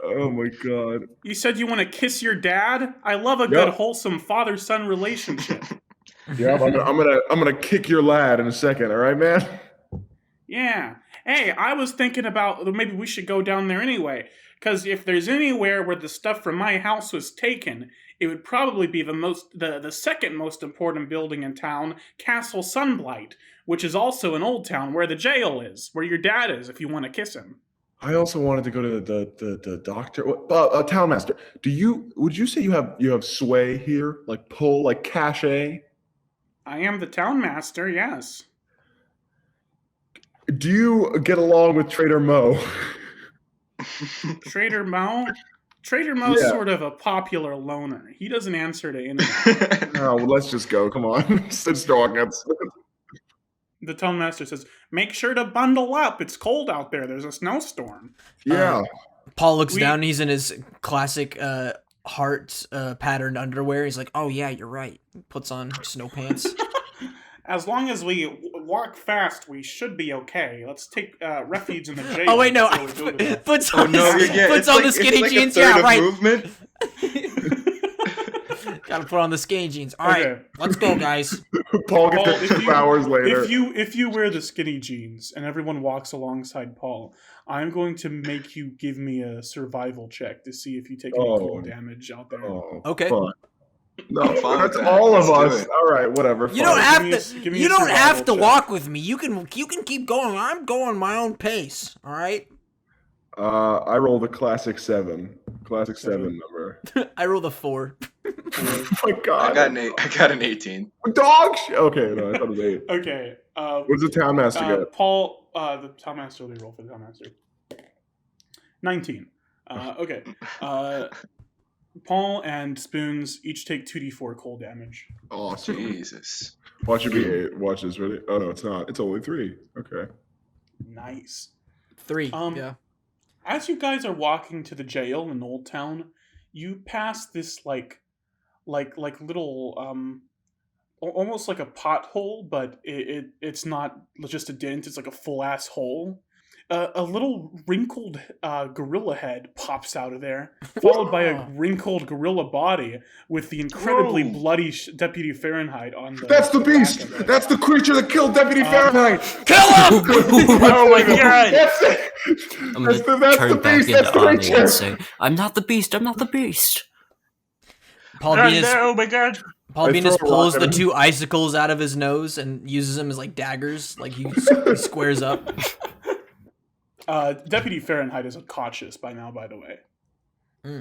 Oh my god! You said you want to kiss your dad? I love a good, wholesome father-son relationship. Yeah, I'm gonna kick your lad in a second. All right, man. Yeah. Hey, I was thinking about maybe we should go down there anyway. Because if there's anywhere where the stuff from my house was taken, it would probably be the second most important building in town, Castle Sunblight, which is also in Old Town, where the jail is, where your dad is, if you want to kiss him. I also wanted to go to the doctor. Townmaster, would you say you have sway here, like pull, like cachet? I am the Townmaster, yes. Do you get along with Trader Mo? Trader Mo? Trader Mo's sort of a popular loner. He doesn't answer to anyone. No, let's just go. Come on. It's dark. The Townmaster says, make sure to bundle up. It's cold out there. There's a snowstorm. Yeah. Paul looks down. He's in his classic heart patterned underwear. He's like, oh, yeah, you're right. Puts on snow pants. As long as we walk fast, we should be okay. Let's take refuge in the jail. Oh, wait, no. Puts on the skinny jeans. Yeah, right. Movement. Gotta put on the skinny jeans. All right, let's go, guys. Paul gets there 2 hours later. If you wear the skinny jeans and everyone walks alongside Paul, I'm going to make you give me a survival check to see if you take any cold damage out there. Okay. Fine. No, that's all of us. All right, whatever. You don't have to. You don't have to walk with me. You can keep going. I'm going my own pace. All right. I rolled a classic 7. Classic 7 number. I rolled a 4. Oh my god. I got an 18. Dog shit. Okay, no, I thought it was 8. Okay. What does the Townmaster get? Paul, the Townmaster, they roll for the Townmaster. 19. Okay. Paul and Spoons each take 2d4 cold damage. Awesome. Jesus. Watch it be 8. Watch this. Ready? Oh no, it's not. It's only 3. Okay. Nice. 3. Um, Yeah. As you guys are walking to the jail in Old Town, you pass this like little almost like a pothole, but it's not just a dent. It's like a full ass hole. A little wrinkled gorilla head pops out of there, followed by a wrinkled gorilla body with the incredibly Whoa. bloody Deputy Fahrenheit on the. That's the back beast. of it. That's the creature that killed Deputy Fahrenheit. Kill him! Oh my god! That's it. I'm That's gonna the turn back beast. into That's the Aani creature. and say, I'm not the beast, I'm not the beast. Paul Run Beenis, there, oh my god! Paul I Beenis throw a pulls rock the at him. 2 icicles out of his nose and uses them as like daggers. Like he squares up. Deputy Fahrenheit is unconscious by now, by the way.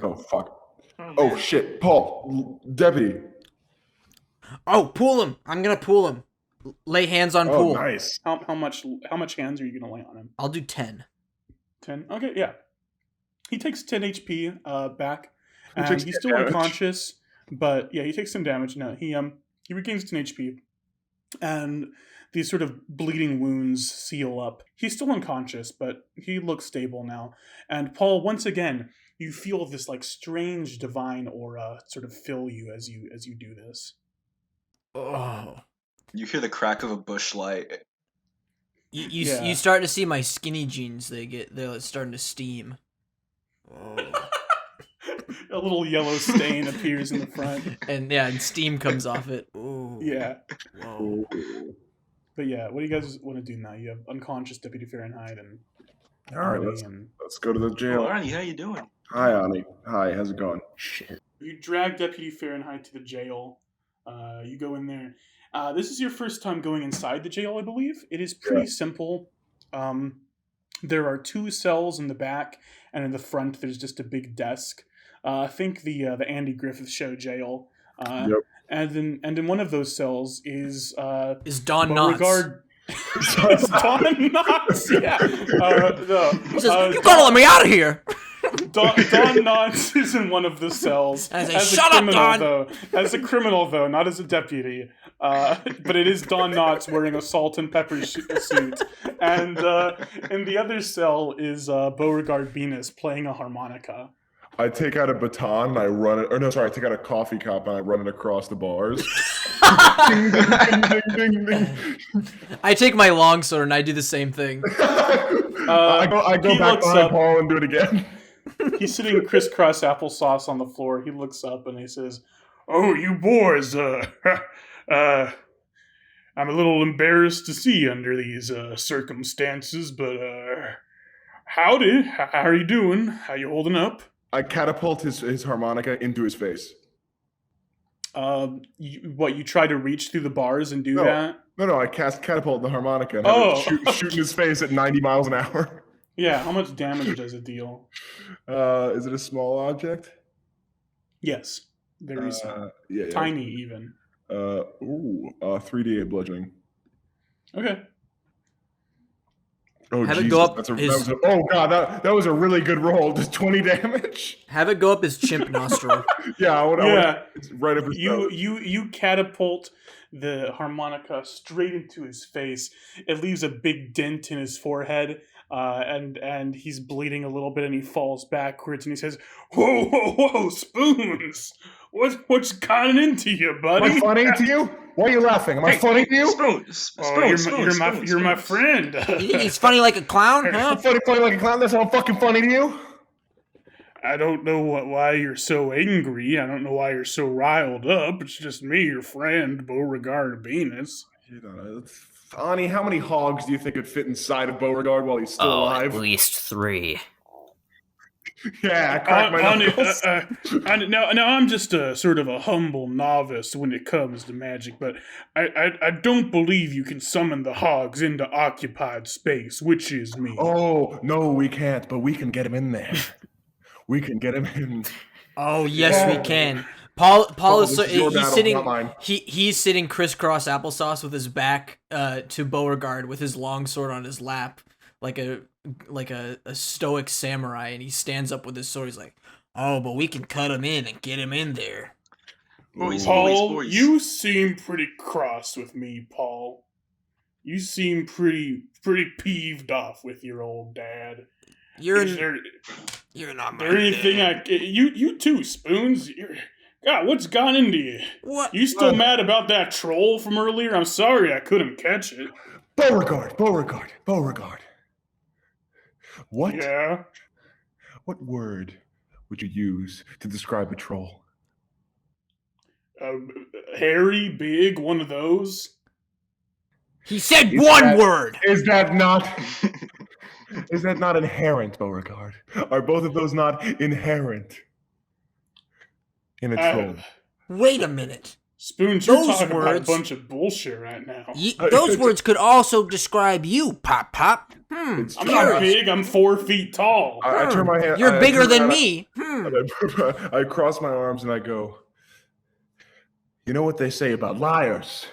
Oh fuck. Oh shit, Paul, deputy. Oh, pull him! I'm gonna pull him. Lay hands on Oh, pool. nice. How much hands are you gonna lay on him? I'll do 10. 10. Okay, yeah. He takes 10 HP back, and takes he's 10 still damage? unconscious. But yeah, he takes some damage. No, he regains 10 HP, and these sort of bleeding wounds seal up. He's still unconscious, but he looks stable now. And Paul, once again, you feel this like strange divine aura sort of fill you as you do this. Oh. You hear the crack of a bush light. You start to see my skinny jeans. They're starting to steam. Oh. A little yellow stain appears in the front. And steam comes off it. Ooh. Yeah. Whoa. But yeah, what do you guys want to do now? You have unconscious Deputy Fahrenheit and All right, Aani, and let's go to the Oh, jail. Aani, how you doing? Hi, Aani. Hi, how's it going? Shit. you drag Deputy Fahrenheit to the jail. You go in there. This is your first time going inside the jail, I believe. It is pretty simple. There are 2 cells in the back, and in the front there's just a big desk. I think the Andy Griffith Show jail. Yep. And in one of those cells is Is Don Knotts. Beauregard. It's Don Knotts. Yeah. He says, "You gotta let me out of here." Don Knotts is in one of the cells. And I say, as a "Shut up, criminal, Don!" Though, as a criminal, though, not as a deputy. But it is Don Knotts wearing a salt and pepper suit. And in the other cell is Beauregard Beenis playing a harmonica. I take out a baton and I run it. Or no, sorry, I take out a coffee cup and I run it across the bars. Ding, ding, ding, ding, ding. I take my longsword and I do the same thing. I go he back looks behind up. Paul and do it again. He's sitting crisscross applesauce on the floor. He looks up and he says, "Oh, you boys, I'm a little embarrassed to see you under these circumstances, but howdy, how are you doing? How you holding up?" I catapult his harmonica into his face. You try to reach through the bars and do No. that? No, I cast catapult the harmonica and have it Oh. shoot in his face at 90 miles an hour. Yeah, how much damage does it deal? Is it a small object? Yes, very small. Yeah. Tiny even. 3d8 bludgeoning. Okay. Oh, Have it Jesus. go up Oh, God, that was a really good roll. Just 20 damage? Have it go up his chimp nostril. Yeah, it's right up his nose. You catapult the harmonica straight into his face. It leaves a big dent in his forehead, and he's bleeding a little bit, and he falls backwards, and he says, "Whoa, Spoons! What's gotten into you, buddy? Am I funny to you? Why are you laughing? Am I funny to you? You're my friend." He's funny like a clown, huh? I'm funny like a clown. That's how I'm fucking funny to you? I don't know why you're so angry. I don't know why you're so riled up. It's just me, your friend, Beauregard Beenis. Aani, how many hogs do you think could fit inside of Beauregard while he's still Oh, alive? at least 3. Yeah, I cracked my knuckles. Now I'm just a sort of a humble novice when it comes to magic, but I don't believe you can summon the hogs into occupied space, which is me. Oh, no, we can't, but we can get him in there. We can get him in. Oh yes, we can. Paul is this is your he's battle, sitting not mine. he's sitting crisscross applesauce with his back to Beauregard with his longsword on his lap like a stoic samurai, and he stands up with his sword. He's like, Oh, but we can cut him in and get him in there. Boys, Paul, boys. you seem pretty cross with me, Paul. You seem pretty peeved off with your old dad. You're Is not my there anything dad. you too, Spoons? God, what's gone into you? What? You still mad about that troll from earlier? I'm sorry I couldn't catch it. Beauregard. What? Yeah. What word would you use to describe a troll? Hairy, big, one of those. He said Is one that- word. Is that not? Is that not inherent, Beauregard? Are both of those not inherent in a troll? Wait a minute. Spoons, you're Those talking about a words- bunch of bullshit right now. Those words could also describe you, Pop Pop. It's I'm true. not big, I'm 4 feet tall. I turn my hand. You're I bigger turn than around, me. I cross my arms and I go, you know what they say about liars?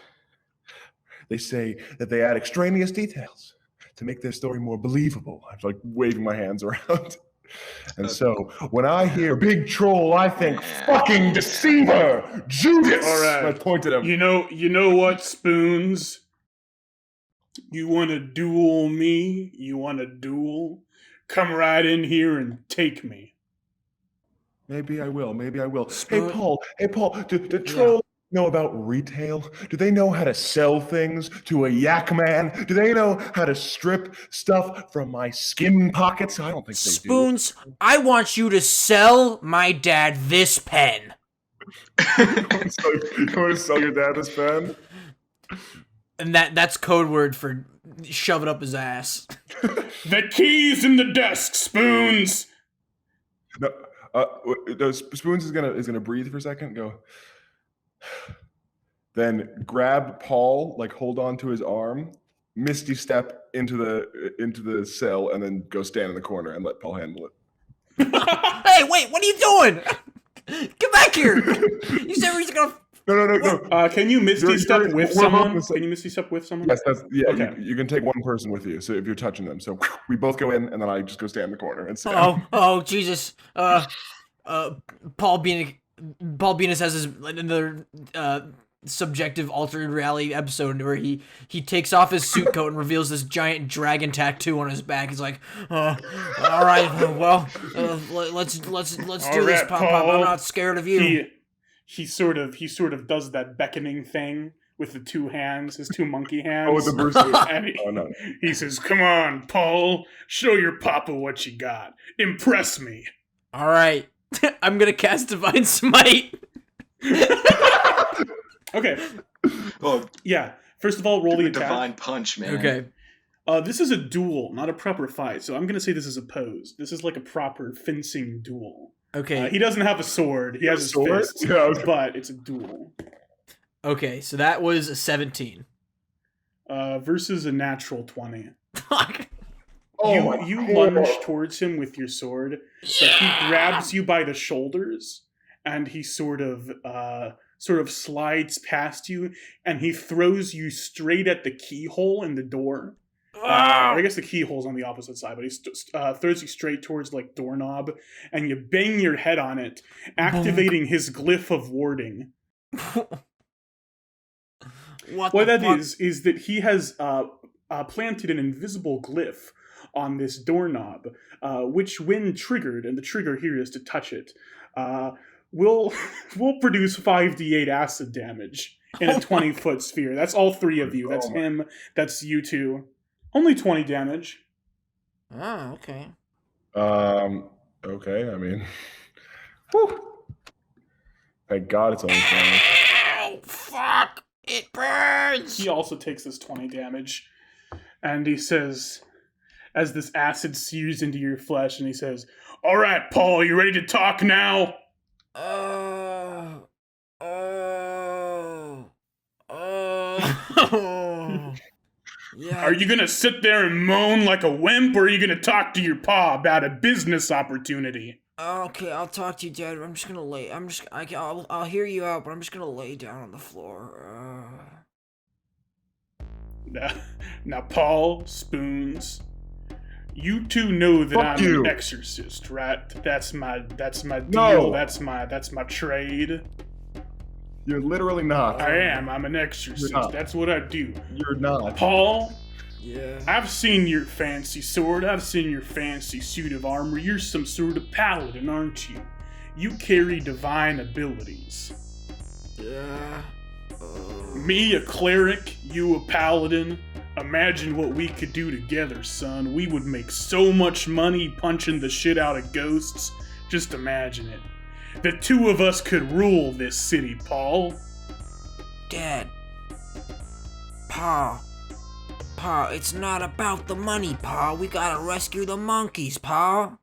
They say that they add extraneous details to make their story more believable. I'm like waving my hands around. And so when I hear big troll, I think fucking deceiver, Judas. All right. And I point at him. You know what, Spoons? You want to duel me? You want to duel? Come right in here and take me. Maybe I will. Hey, Spoon- Paul. Do trolls know about retail? Do they know how to sell things to a yak man? Do they know how to strip stuff from my skin pockets? I don't think they Spoons, I want you to sell my dad this pen. do. You want to sell your dad this pen? And that's code word for shove it up his ass. The key's in the desk, Spoons. No, Spoons is gonna breathe for a second. Go. Then grab Paul, like hold on to his arm, misty step into the cell, and then go stand in the corner and let Paul handle it. Hey, wait, what are you doing? Get back here! You said we're just gonna. No. Can you misty You're- step you're- with we're someone? both the Can you misty step with someone? Yes, Okay. You can take one person with you. So if you're touching them, so we both go in, and then I just go stand in the corner and sit. Oh, Jesus. Paul Beenis has his another subjective altered reality episode where he takes off his suit coat and reveals this giant dragon tattoo on his back. He's like, all right, well, let's do this, Pop. Paul. I'm not scared of you. He sort of does that beckoning thing with the two hands, his two monkey hands. Oh, with the Bruce Lee. And Oh no. he says, "Come on, Paul, show your papa what you got. Impress me." All right, I'm gonna cast Divine Smite. Okay. Oh, Yeah. First of all, roll the the attack. divine punch, man. Okay. This is a duel, not a proper fight. So I'm gonna say this is a pose. This is like a proper fencing duel. Okay. He doesn't have a sword. He has his Sword? fists. Yeah, okay. But it's a duel. Okay. So that was a 17. Versus a natural 20. Fuck. Oh, you my lunge God. towards him with your sword, but he grabs you by the shoulders, and he sort of slides past you, and he throws you straight at the keyhole in the door. I guess the keyhole's on the opposite side, but he throws you straight towards like doorknob, and you bang your head on it, activating his glyph of warding. What What the that fuck? is that he has planted an invisible glyph on this doorknob, which, when triggered, and the trigger here is to touch it, will produce 5d8 acid damage in a 20-foot sphere. That's all three of you. That's Oh my- him. That's you two. Only 20 damage. Oh, okay. Okay. I mean, whew. Thank God it's only 20. Ow, fuck! It burns! He also takes this 20 damage. And he says, as this acid sears into your flesh, and he says, "All right, Paul, you ready to talk now?" Yeah. Are you gonna sit there and moan like a wimp, or are you gonna talk to your pa about a business opportunity? Okay, I'll talk to you, Dad. I'm just gonna lay. I'll hear you out, but I'm just gonna lay down on the floor. Now, Paul, Spoons, You two know that Fuck I'm you. an exorcist, right? That's my deal. No. That's my trade. You're literally not. I am. I'm an exorcist. You're not. That's what I do. You're not. Paul, Yeah. I've seen your fancy sword. I've seen your fancy suit of armor. You're some sort of paladin, aren't you? You carry divine abilities. Yeah. Me, a cleric, you, a paladin. Imagine what we could do together, son. We would make so much money punching the shit out of ghosts. Just imagine it. The two of us could rule this city, Paul. Dad. Pa, it's not about the money, Pa. We gotta rescue the monkeys, Pa.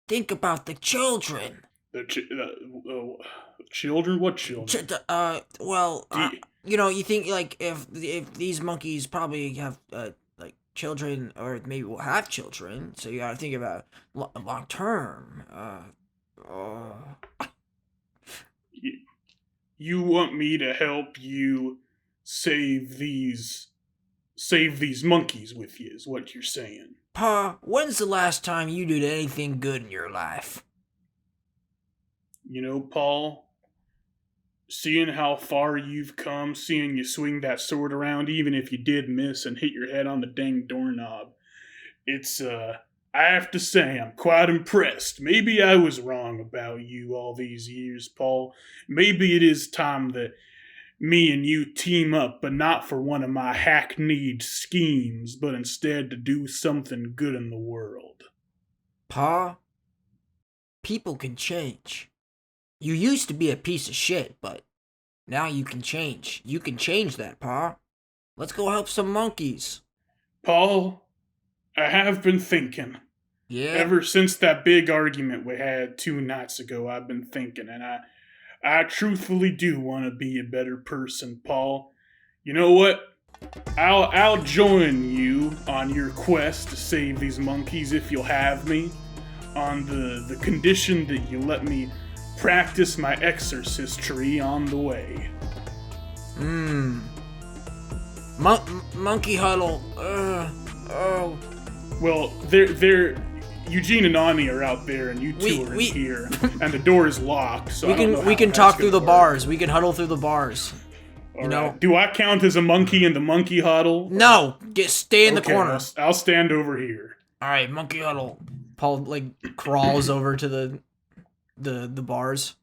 Think about the children. The children? What children? You think like if these monkeys probably have like children or maybe will have children, so you gotta think about long term. You want me to help you save these monkeys with you, is what you're saying. Pa, when's the last time you did anything good in your life? You know, Paul, seeing how far you've come, seeing you swing that sword around, even if you did miss and hit your head on the dang doorknob, it's, I have to say, I'm quite impressed. Maybe I was wrong about you all these years, Paul. Maybe it is time that me and you team up, but not for one of my hackneyed schemes, but instead to do something good in the world. Pa, people can change. You used to be a piece of shit, but now you can change. You can change that, Pa. Let's go help some monkeys. Paul, I have been thinking. Yeah? Ever since that big argument we had 2 nights ago, I've been thinking, and I truthfully do want to be a better person, Paul. You know what? I'll join you on your quest to save these monkeys if you'll have me, on the condition that you let me practice my exorcistry on the way. Monkey huddle. Well, they're Eugene and Aani are out there, and you two are in here, and the door is locked. So we can talk through the bars. We can huddle through the bars. All right. Do I count as a monkey in the monkey huddle? No, just stay in the Okay, corner. I'll stand over here. All right, monkey huddle. Paul crawls over to the bars.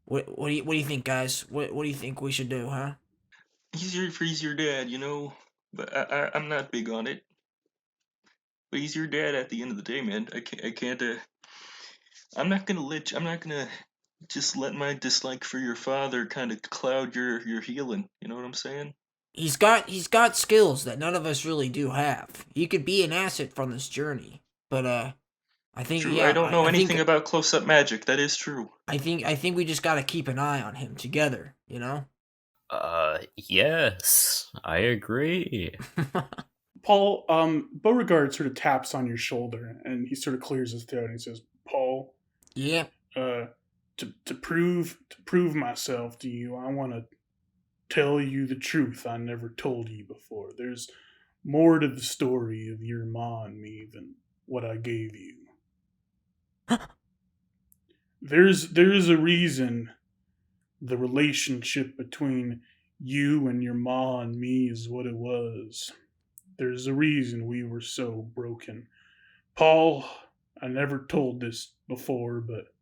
What do you think, guys? What do you think we should do, huh? Easier for your dad, you know, but I'm not big on it. But he's your dad at the end of the day, man. I can't. I'm not gonna just let my dislike for your father kind of cloud your healing. You know what I'm saying? He's got skills that none of us really do have. He could be an asset from this journey, but I think True. yeah, I don't know anything about close-up magic. That is true. I think we just gotta keep an eye on him together. You know. Yes, I agree. Paul, Beauregard sort of taps on your shoulder, and he sort of clears his throat, and he says, "Paul, Yeah. To prove myself to you, I want to tell you the truth I never told you before. There's more to the story of your ma and me than what I gave you. There's a reason the relationship between you and your ma and me is what it was. There's a reason we were so broken. Paul, I never told this before, but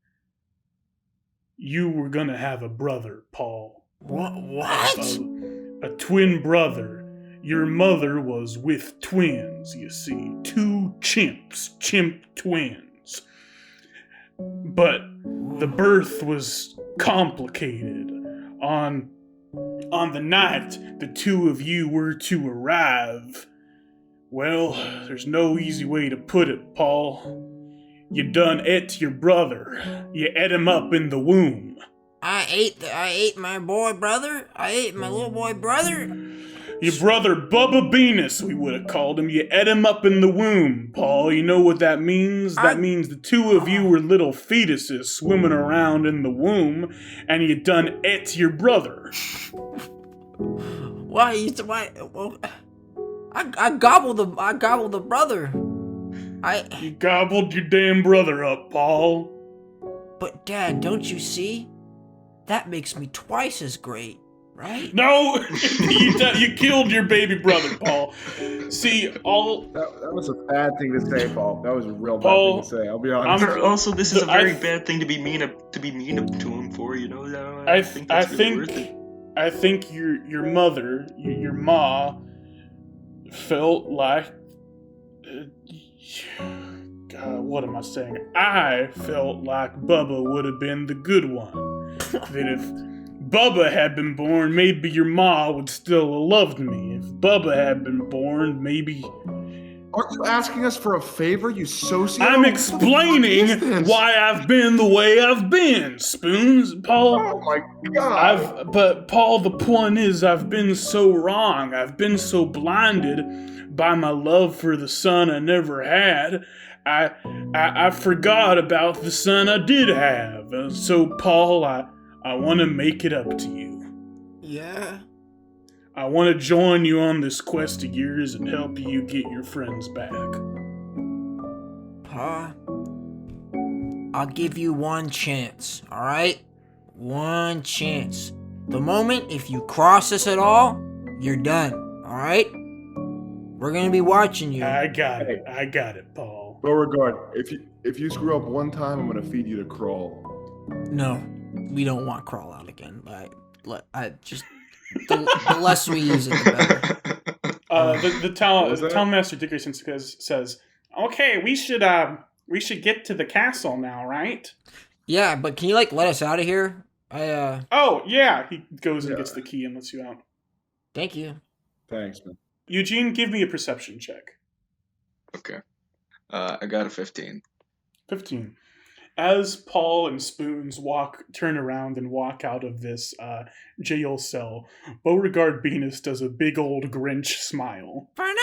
you were gonna have a brother, Paul. What? A twin brother. Your mother was with twins, you see. 2 chimp twins. But the birth was complicated. On the night the 2 of you were to arrive, well, there's no easy way to put it, Paul. You done ate your brother. You ate him up in the womb. I ate my boy brother. I ate my little boy brother. Your brother Bubba Beenis, we would have called him. You ate him up in the womb, Paul. You know what that means? That means the 2 of you were little fetuses swimming around in the womb, and you done ate your brother. Why? Well, I gobbled the brother. You gobbled your damn brother up, Paul. But Dad, don't you see? That makes me twice as great, right? No, you killed your baby brother, Paul. See, That was a bad thing to say, Paul. That was a real Paul, bad thing to say. I'll be honest. Also, this is a very bad thing to be mean to him for. You know. I think that's really worth it. I think your mother, your ma, felt like. God, what am I saying? I felt like Bubba would have been the good one. That if Bubba had been born, maybe your ma would still have loved me. If Bubba had been born, maybe. Aren't you asking us for a favor, you sociopath? I'm explaining why I've been the way I've been, Spoons, Paul. Oh my God! But Paul, the point is, I've been so wrong. I've been so blinded by my love for the son I never had. I forgot about the son I did have. So, Paul, I want to make it up to you. Yeah? I want to join you on this quest of yours and help you get your friends back. Pa, I'll give you one chance, alright? One chance. The moment if you cross us at all, you're done, alright? We're gonna be watching you. I got it, Paul. Beauregard, if you screw up one time, I'm gonna feed you to Crawl. No, we don't want crawl out again. The less we use it, the better. The town master Dickerson says, "Okay, we should get to the castle now, right?" Yeah, but can you let us out of here? Oh yeah, he goes and gets the key and lets you out. Thank you. Thanks, man. Eugene, give me a perception check. Okay. I got a 15. 15. As Paul and Spoons turn around and walk out of this jail cell, Beauregard Beenis does a big old Grinch smile. Can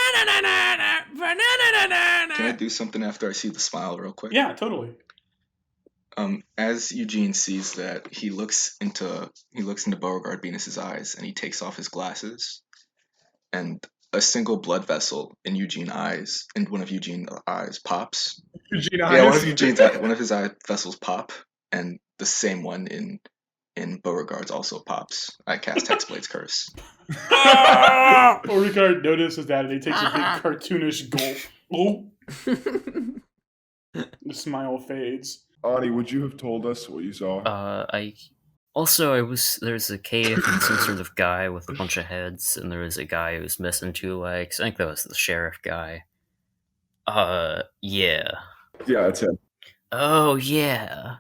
I do something after I see the smile real quick? Yeah, totally. As Eugene sees that, he looks into Beauregard Beenis's eyes, and he takes off his glasses, and a single blood vessel in one of Eugene's eyes pops. One of his eye vessels pop, and the same one in Beauregard's also pops. I cast Hexblade's Curse. Beauregard notices that, and he takes a big cartoonish gulp. Oh. The smile fades. Aani, would you have told us what you saw? There's a cave and some sort of guy with a bunch of heads, and there was a guy who was missing 2 legs. I think that was the sheriff guy. Yeah. Yeah, that's him. Oh, yeah.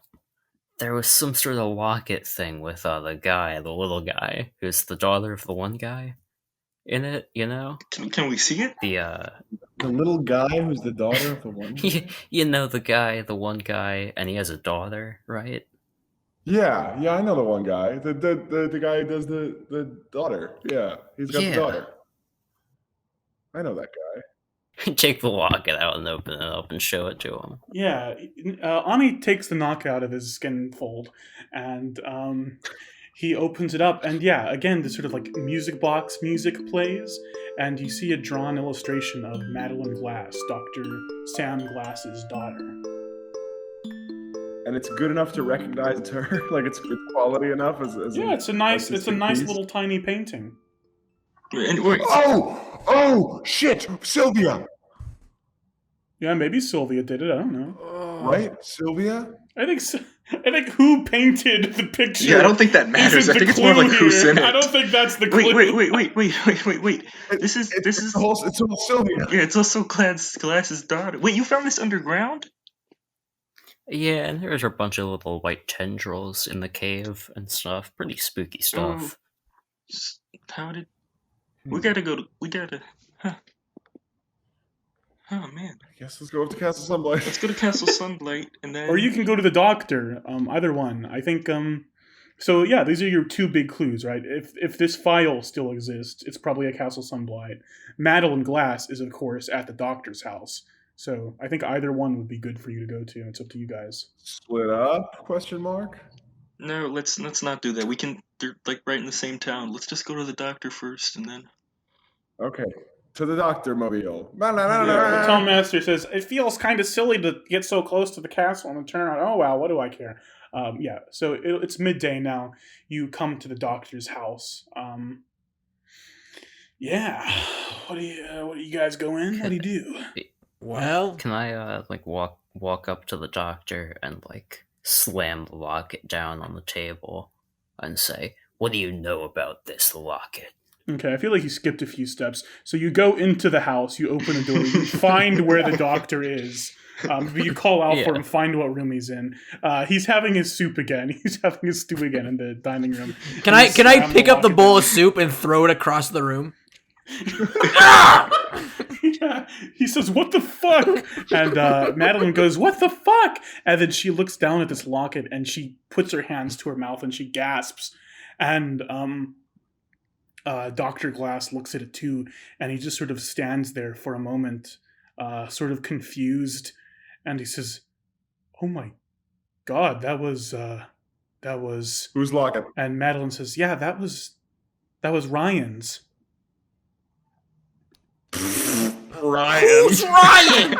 There was some sort of locket thing with the little guy, who's the daughter of the one guy in it, you know? Can we see it? The little guy who's the daughter of the one guy? You know the one guy, and he has a daughter, right? Yeah, I know the one guy. The guy who does the daughter. Yeah, he's got the daughter. I know that guy. Take the locket out and open it up and show it to him. Yeah, Aani takes the knock out of his skin fold, and he opens it up, and yeah, again, this sort of music box music plays, and you see a drawn illustration of Madeline Glass, Dr. Sam Glass's daughter. And it's good enough to recognize it's her. It's quality enough. It's a nice little tiny painting. Oh, shit, Sylvia. Yeah, maybe Sylvia did it. I don't know. Right, Sylvia. I think who painted the picture. Yeah, I don't think that matters. I think it's more who's in it. I don't think that's the clue. Wait. It's all Sylvia. Yeah, it's also Glass's daughter. Wait, you found this underground? Yeah, and there's a bunch of little white tendrils in the cave and stuff. Pretty spooky stuff. We gotta huh. Oh man. I guess let's go up to Castle Sunblight. Let's go to Castle Sunblight, and then... Or you can go to the doctor, either one. I think, so yeah, these are your 2 big clues, right? If this file still exists, it's probably at Castle Sunblight. Madeline Glass is, of course, at the doctor's house. So I think either one would be good for you to go to. It's up to you guys. Split up? Question mark? No, let's not do that. They're right in the same town. Let's just go to the doctor first, and then... Okay. To the doctor mobile. The Town Master says, it feels kind of silly to get so close to the castle and then turn around. Oh, wow, what do I care? So it's midday now. You come to the doctor's house. What do you guys go in? What do you do? Well, Can I walk up to the doctor and slam the locket down on the table and say, "What do you know about this locket?" Okay, I feel like you skipped a few steps. So you go into the house, you open the door, you find where the doctor is. You call out for him, find what room he's in. He's having his soup again. He's having his stew again in the dining room. Can I pick up the bowl of soup and throw it across the room? Yeah. He says, "What the fuck?" And Madeline goes, "What the fuck?" And then she looks down at this locket and she puts her hands to her mouth and she gasps. And Dr. Glass looks at it too, and he just sort of stands there for a moment, sort of confused, and he says, "Oh my God, that was Who's locket? And Madeline says, "Yeah, that was Ryan's." Ryan. who's Ryan?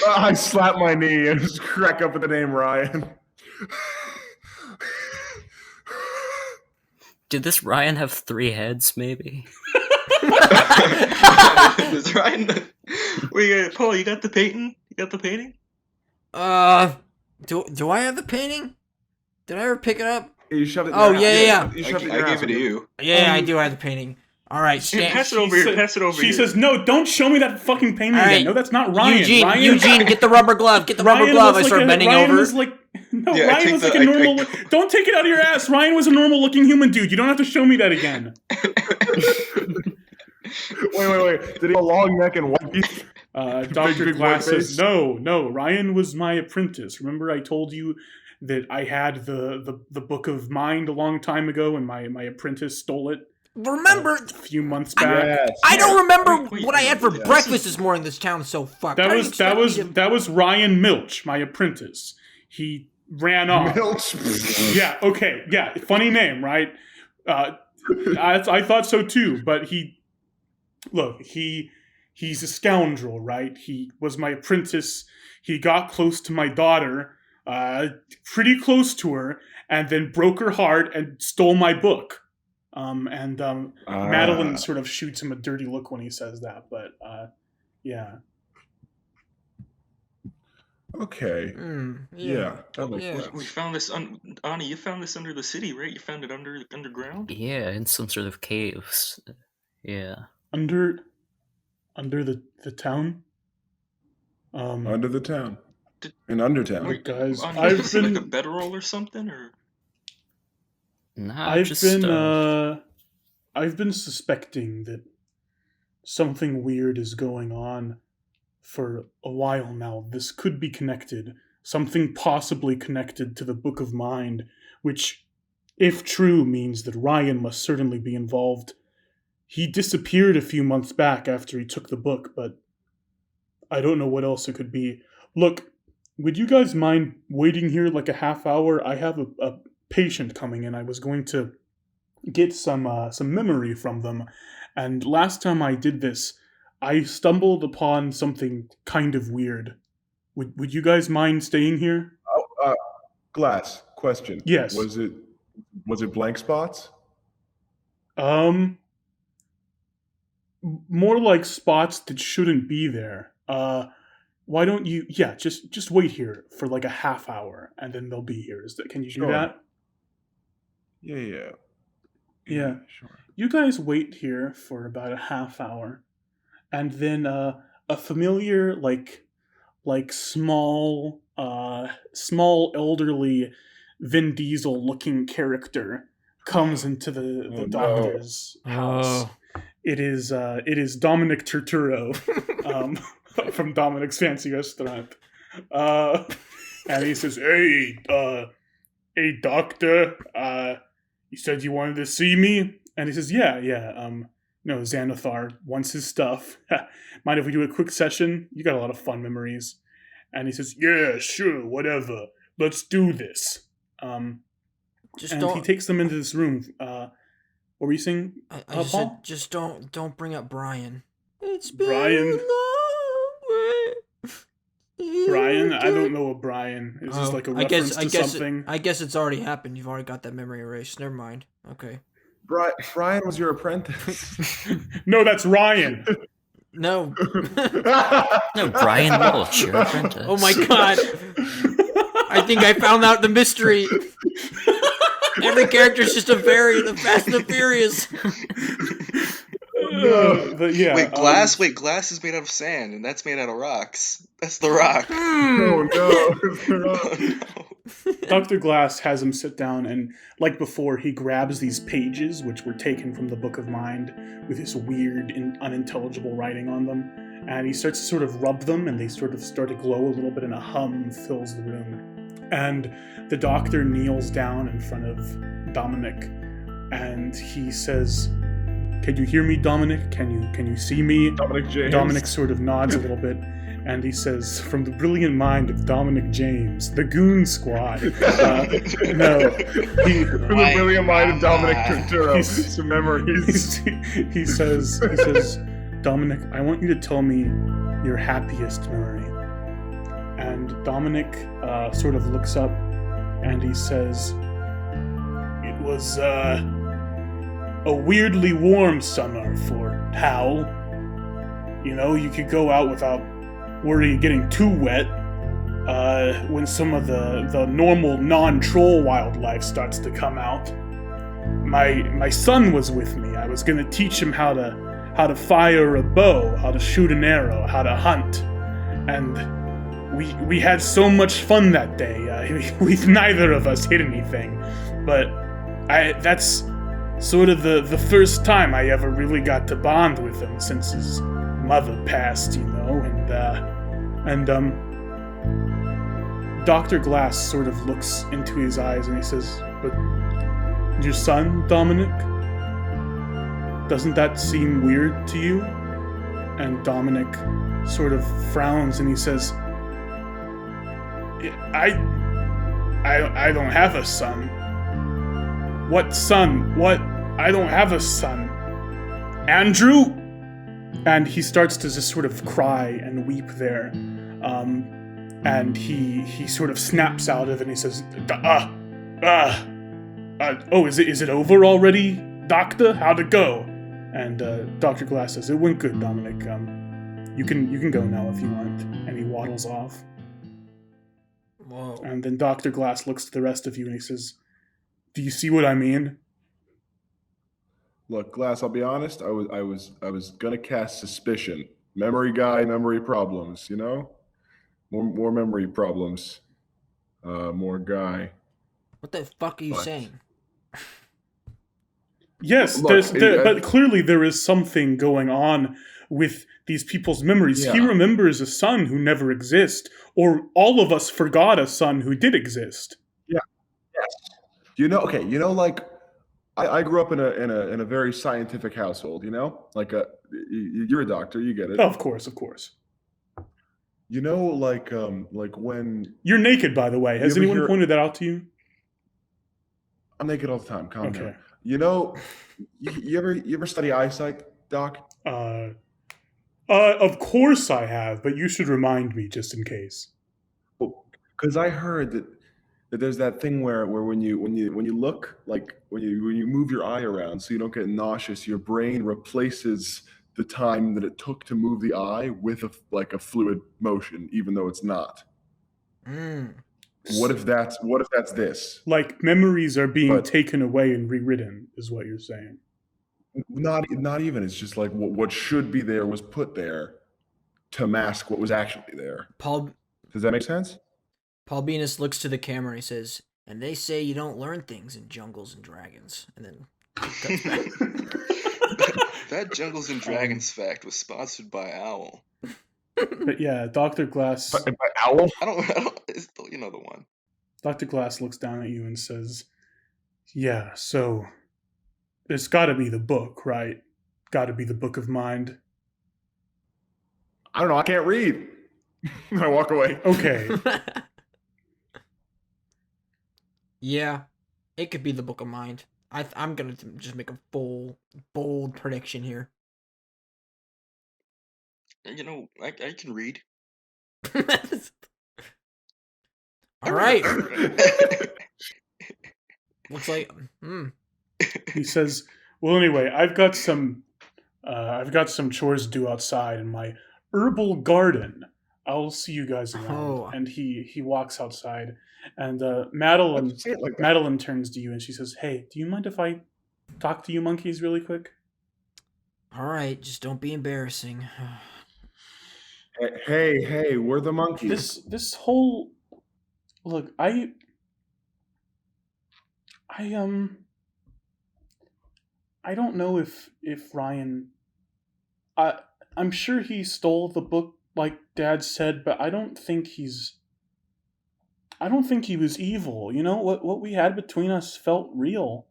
I slap my knee and just crack up at the name Ryan. Did this Ryan have 3 heads, maybe? Does Ryan? Paul, you got the painting? You got the painting? Do I have the painting? Did I ever pick it up? You shoved it in Oh, your yeah. You I shoved it in your gave ass. it to you. Yeah, I do have the painting. All right, Pass it over here. Pass it over She here. says, "No, don't show me that fucking painting All right. again. No, that's not Ryan. Eugene, get the rubber glove. Get the rubber glove. I start bending Ryan over. Was like, no, Yeah, I Ryan take was like the- a normal. Don't take it out of your ass. Ryan was a normal-looking human dude. You don't have to show me that again. Wait. Did he have a long neck and white teeth? Dr. big Glass white says, face. no, Ryan was my apprentice. Remember I told you that I had the Book of Mind a long time ago and my apprentice stole it Remember, a few months back? Yes. I don't remember Wait, what I had for yeah, breakfast this morning. This town's so fucked. That How do you was expect me to- that was Ryan Milch, my apprentice. He ran off. Milch. Yeah, okay, yeah, funny name, right? I thought so too, but he's a scoundrel, right? He was my apprentice. He got close to my daughter, pretty close to her, and then broke her heart and stole my book. Madeline sort of shoots him a dirty look when he says that, but yeah. Okay. Yeah. That makes Yeah. sense. We found this. Aani, you found this under the city, right? You found it underground. Yeah, in some sort of caves. Yeah. Under the town. Under the town. Did- In Undertown. Wait, guys, Aani, I've is it been- like a bedroll or something, or Nah, I've just, been suspecting that something weird is going on for a while now. This could be connected. Something possibly connected to the Book of Mind, which, if true, means that Ryan must certainly be involved. He disappeared a few months back after he took the book, but I don't know what else it could be. Look, would you guys mind waiting here like a half hour? I have a patient coming in. I was going to get some memory from them, and last time I did this, I stumbled upon something kind of weird. Would you guys mind staying here? Glass. Question. Yes. Was it blank spots? More like spots that shouldn't be there. Why don't you? Yeah, just wait here for like a half hour, and then they'll be here. Can you do Sure. that? Yeah. Yeah. Sure. You guys wait here for about a half hour, and then a familiar small elderly Vin Diesel looking character comes into the Oh, no. doctor's house. It is Dominic Turturro from Dominic's Fancy Restaurant, and he says, "Hey, doctor, you said you wanted to see me?" And he says, "Yeah. No, Xanathar wants his stuff. Mind if we do a quick session? You got a lot of fun memories." And he says, "Yeah, sure, whatever. Let's do this." Just And don't. he takes them into this room. What were you saying? I just Paul? said, just don't bring up Brian. It's been Brian. a long way. Brian? I don't know what Brian is. This like a reference to something? I guess it's already happened. You've already got that memory erased. Never mind. Okay. Brian was your apprentice. No, that's Ryan. No. No, Brian Walsh, your apprentice. Oh my god. I think I found out the mystery. Every character's just a variant of Fast and the Furious. But yeah. Wait, glass? Wait, glass is made out of sand, and that's made out of rocks. That's the rock. Oh no. Oh, no. Dr. Glass has him sit down, and like before, he grabs these pages, which were taken from the Book of Mind, with this weird and unintelligible writing on them, and he starts to sort of rub them, and they sort of start to glow a little bit, and a hum fills the room. And the doctor kneels down in front of Dominic, and he says, "Can you hear me, Dominic? Can you see me?" Dominic James. Dominic sort of nods a little bit, and he says, "From the brilliant mind of Dominic James, the Goon Squad." No, From the brilliant mind of Dominic Turturro. he's- Some memories. he says, "Dominic, I want you to tell me your happiest memory." And Dominic sort of looks up, and he says, "It was a weirdly warm summer for Howl. You know, you could go out without worry of getting too wet. When some of the normal non-troll wildlife starts to come out. My son was with me. I was gonna teach him how to fire a bow, how to shoot an arrow, how to hunt, and we had so much fun that day. We neither of us hit anything, but that's sort of the first time I ever really got to bond with him since his mother passed, you know, and Dr. Glass sort of looks into his eyes and he says, "But your son, Dominic? Doesn't that seem weird to you?" And Dominic sort of frowns and he says, I don't have a son." "What son? What? I don't have a son. Andrew?" And he starts to just sort of cry and weep there. And he sort of snaps out of it and he says, "Oh, is it over already, Doctor? How'd it go?" And Dr. Glass says, "It went good, Dominic. You can go now if you want." And he waddles off. Whoa. And then Dr. Glass looks to the rest of you and he says, "Do you see what I mean?" Look, Glass, I'll be honest, I was gonna cast suspicion. Memory guy, memory problems, you know? More memory problems. More guy. What the fuck are you What? saying? Yes, Look, but clearly there is something going on with these people's memories. He Yeah. remembers a son who never exists, or all of us forgot a son who did exist. Yes. Like I grew up in a very scientific household, you know? Like you're a doctor, you get it. Of course. You know, like when You're naked, by the way. Has You ever anyone hear- pointed that out to you? I'm naked all the time, calm Okay. down. You know, you ever study eyesight, Doc? Of course I have, but you should remind me just in case. Because I heard that there's that thing where when you look, like when you move your eye around so you don't get nauseous, your brain replaces the time that it took to move the eye with a fluid motion, even though it's not. Mm. What if that's this? Like memories are being But- taken away and rewritten, is what you're saying. Not even. It's just like what should be there was put there to mask what was actually there. Paul Does that make sense? Beenis looks to the camera and he says, "And they say you don't learn things in Jungles and Dragons." And then cuts back. That Jungles and Dragons fact was sponsored by Owl. But yeah, Dr. Glass. By Owl? I don't it's, you know the one. Dr. Glass looks down at you and says, "Yeah, so it's got to be the book, right? Got to be the Book of Mind." I don't know. I can't read. I walk away. Okay. Yeah, it could be the Book of Mind. I'm gonna just make a bold prediction here. I can read. All right. Alright. Looks like. He says, "Well, anyway, I've got some chores to do outside in my herbal garden. I'll see you guys around." Oh. And he walks outside, and Why'd Madeline you say it like that? Madeline turns to you and she says, "Hey, do you mind if I talk to you monkeys really quick?" All right, just don't be embarrassing. Hey, we're the monkeys. This whole look, I don't know if Ryan, I'm sure he stole the book like Dad said, but I don't think he was evil. You know, what we had between us felt real.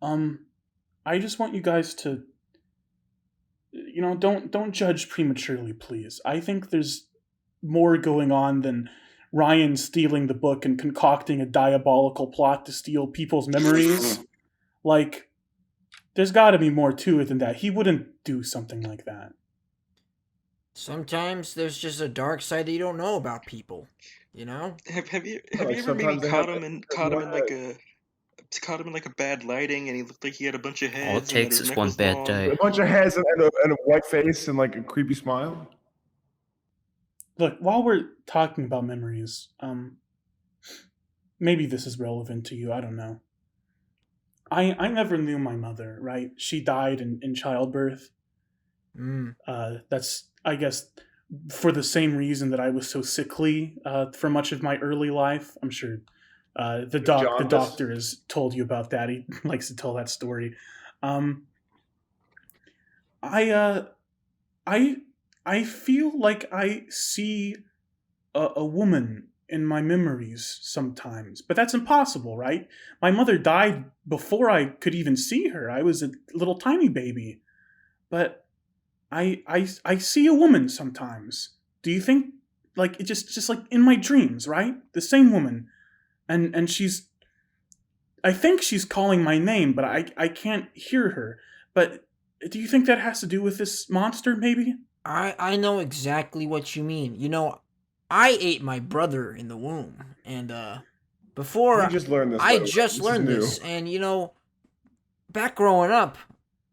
I just want you guys to, don't judge prematurely, please. I think there's more going on than Ryan stealing the book and concocting a diabolical plot to steal people's memories. Like, there's got to be more to it than that. He wouldn't do something like that. Sometimes there's just a dark side that you don't know about people. You know? Have you Like, ever maybe sometimes they caught have him in that caught him one in like a caught him in like a bad lighting and he looked like he had a bunch of heads. All it and that takes his is neck one was bad long? day. A bunch of heads and a white face and like a creepy smile. Look, while we're talking about memories, maybe this is relevant to you. I don't know. I never knew my mother, right? She died in childbirth. That's, I guess, for the same reason that I was so sickly for much of my early life. I'm sure the Jaundice? doctor has told you about that. He likes to tell that story. I feel like I see a woman in my memories sometimes, but that's impossible, right? My mother died before I could even see her. I was a little tiny baby, but I see a woman sometimes. Do you think, like, it just like in my dreams, right? The same woman, and she's, I think she's calling my name, but I can't hear her. But do you think that has to do with this monster, maybe? I know exactly what you mean. You know, I ate my brother in the womb, and before You just learned this. by I the way. just This is learned new. this, and you know, back growing up,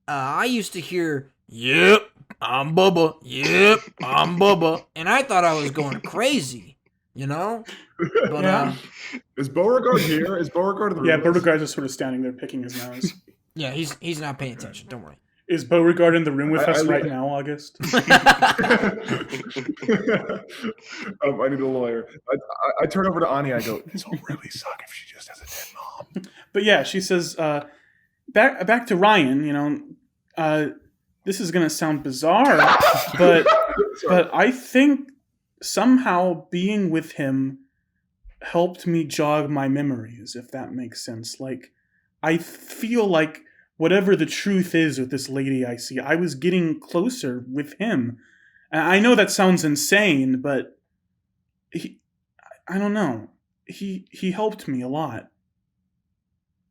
I used to hear, "Yep, I'm Bubba. Yep, I'm Bubba," and I thought I was going crazy, you know. But Yeah. Is Beauregard here? Is Beauregard in the room? Yeah, with us? Beauregard's just sort of standing there picking his nose. yeah, he's not paying attention. Don't worry. Is Beauregard in the room with I us leave- right now, August? I need a lawyer. I turn over to Aani. I go, this will really suck if she just has a dead mom. But yeah, she says, back to Ryan, this is going to sound bizarre, but I think somehow being with him helped me jog my memories, if that makes sense. Like, I feel like whatever the truth is with this lady I see, I was getting closer with him. And I know that sounds insane, but I don't know. He helped me a lot.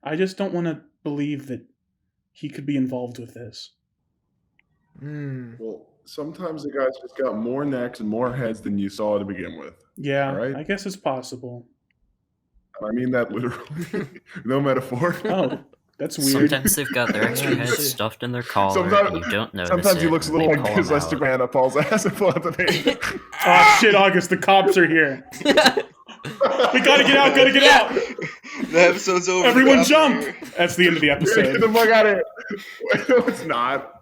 I just don't want to believe that he could be involved with this. Well, sometimes the guy's just got more necks and more heads than you saw to begin with. Yeah, All right. I guess it's possible. And I mean that literally. No metaphor. Oh, that's weird. Sometimes they've got their extra heads stuffed in their collar, Sometimes- and you don't notice Sometimes it. he looks a and little they like pull his him out. Lester man up Paul's ass and pull out the vein. Oh shit, August, the cops are here. We gotta get out, gotta get out. The episode's over. Everyone Cops are jump. here. That's the end of the Get episode. the fuck out of here. No, it's not.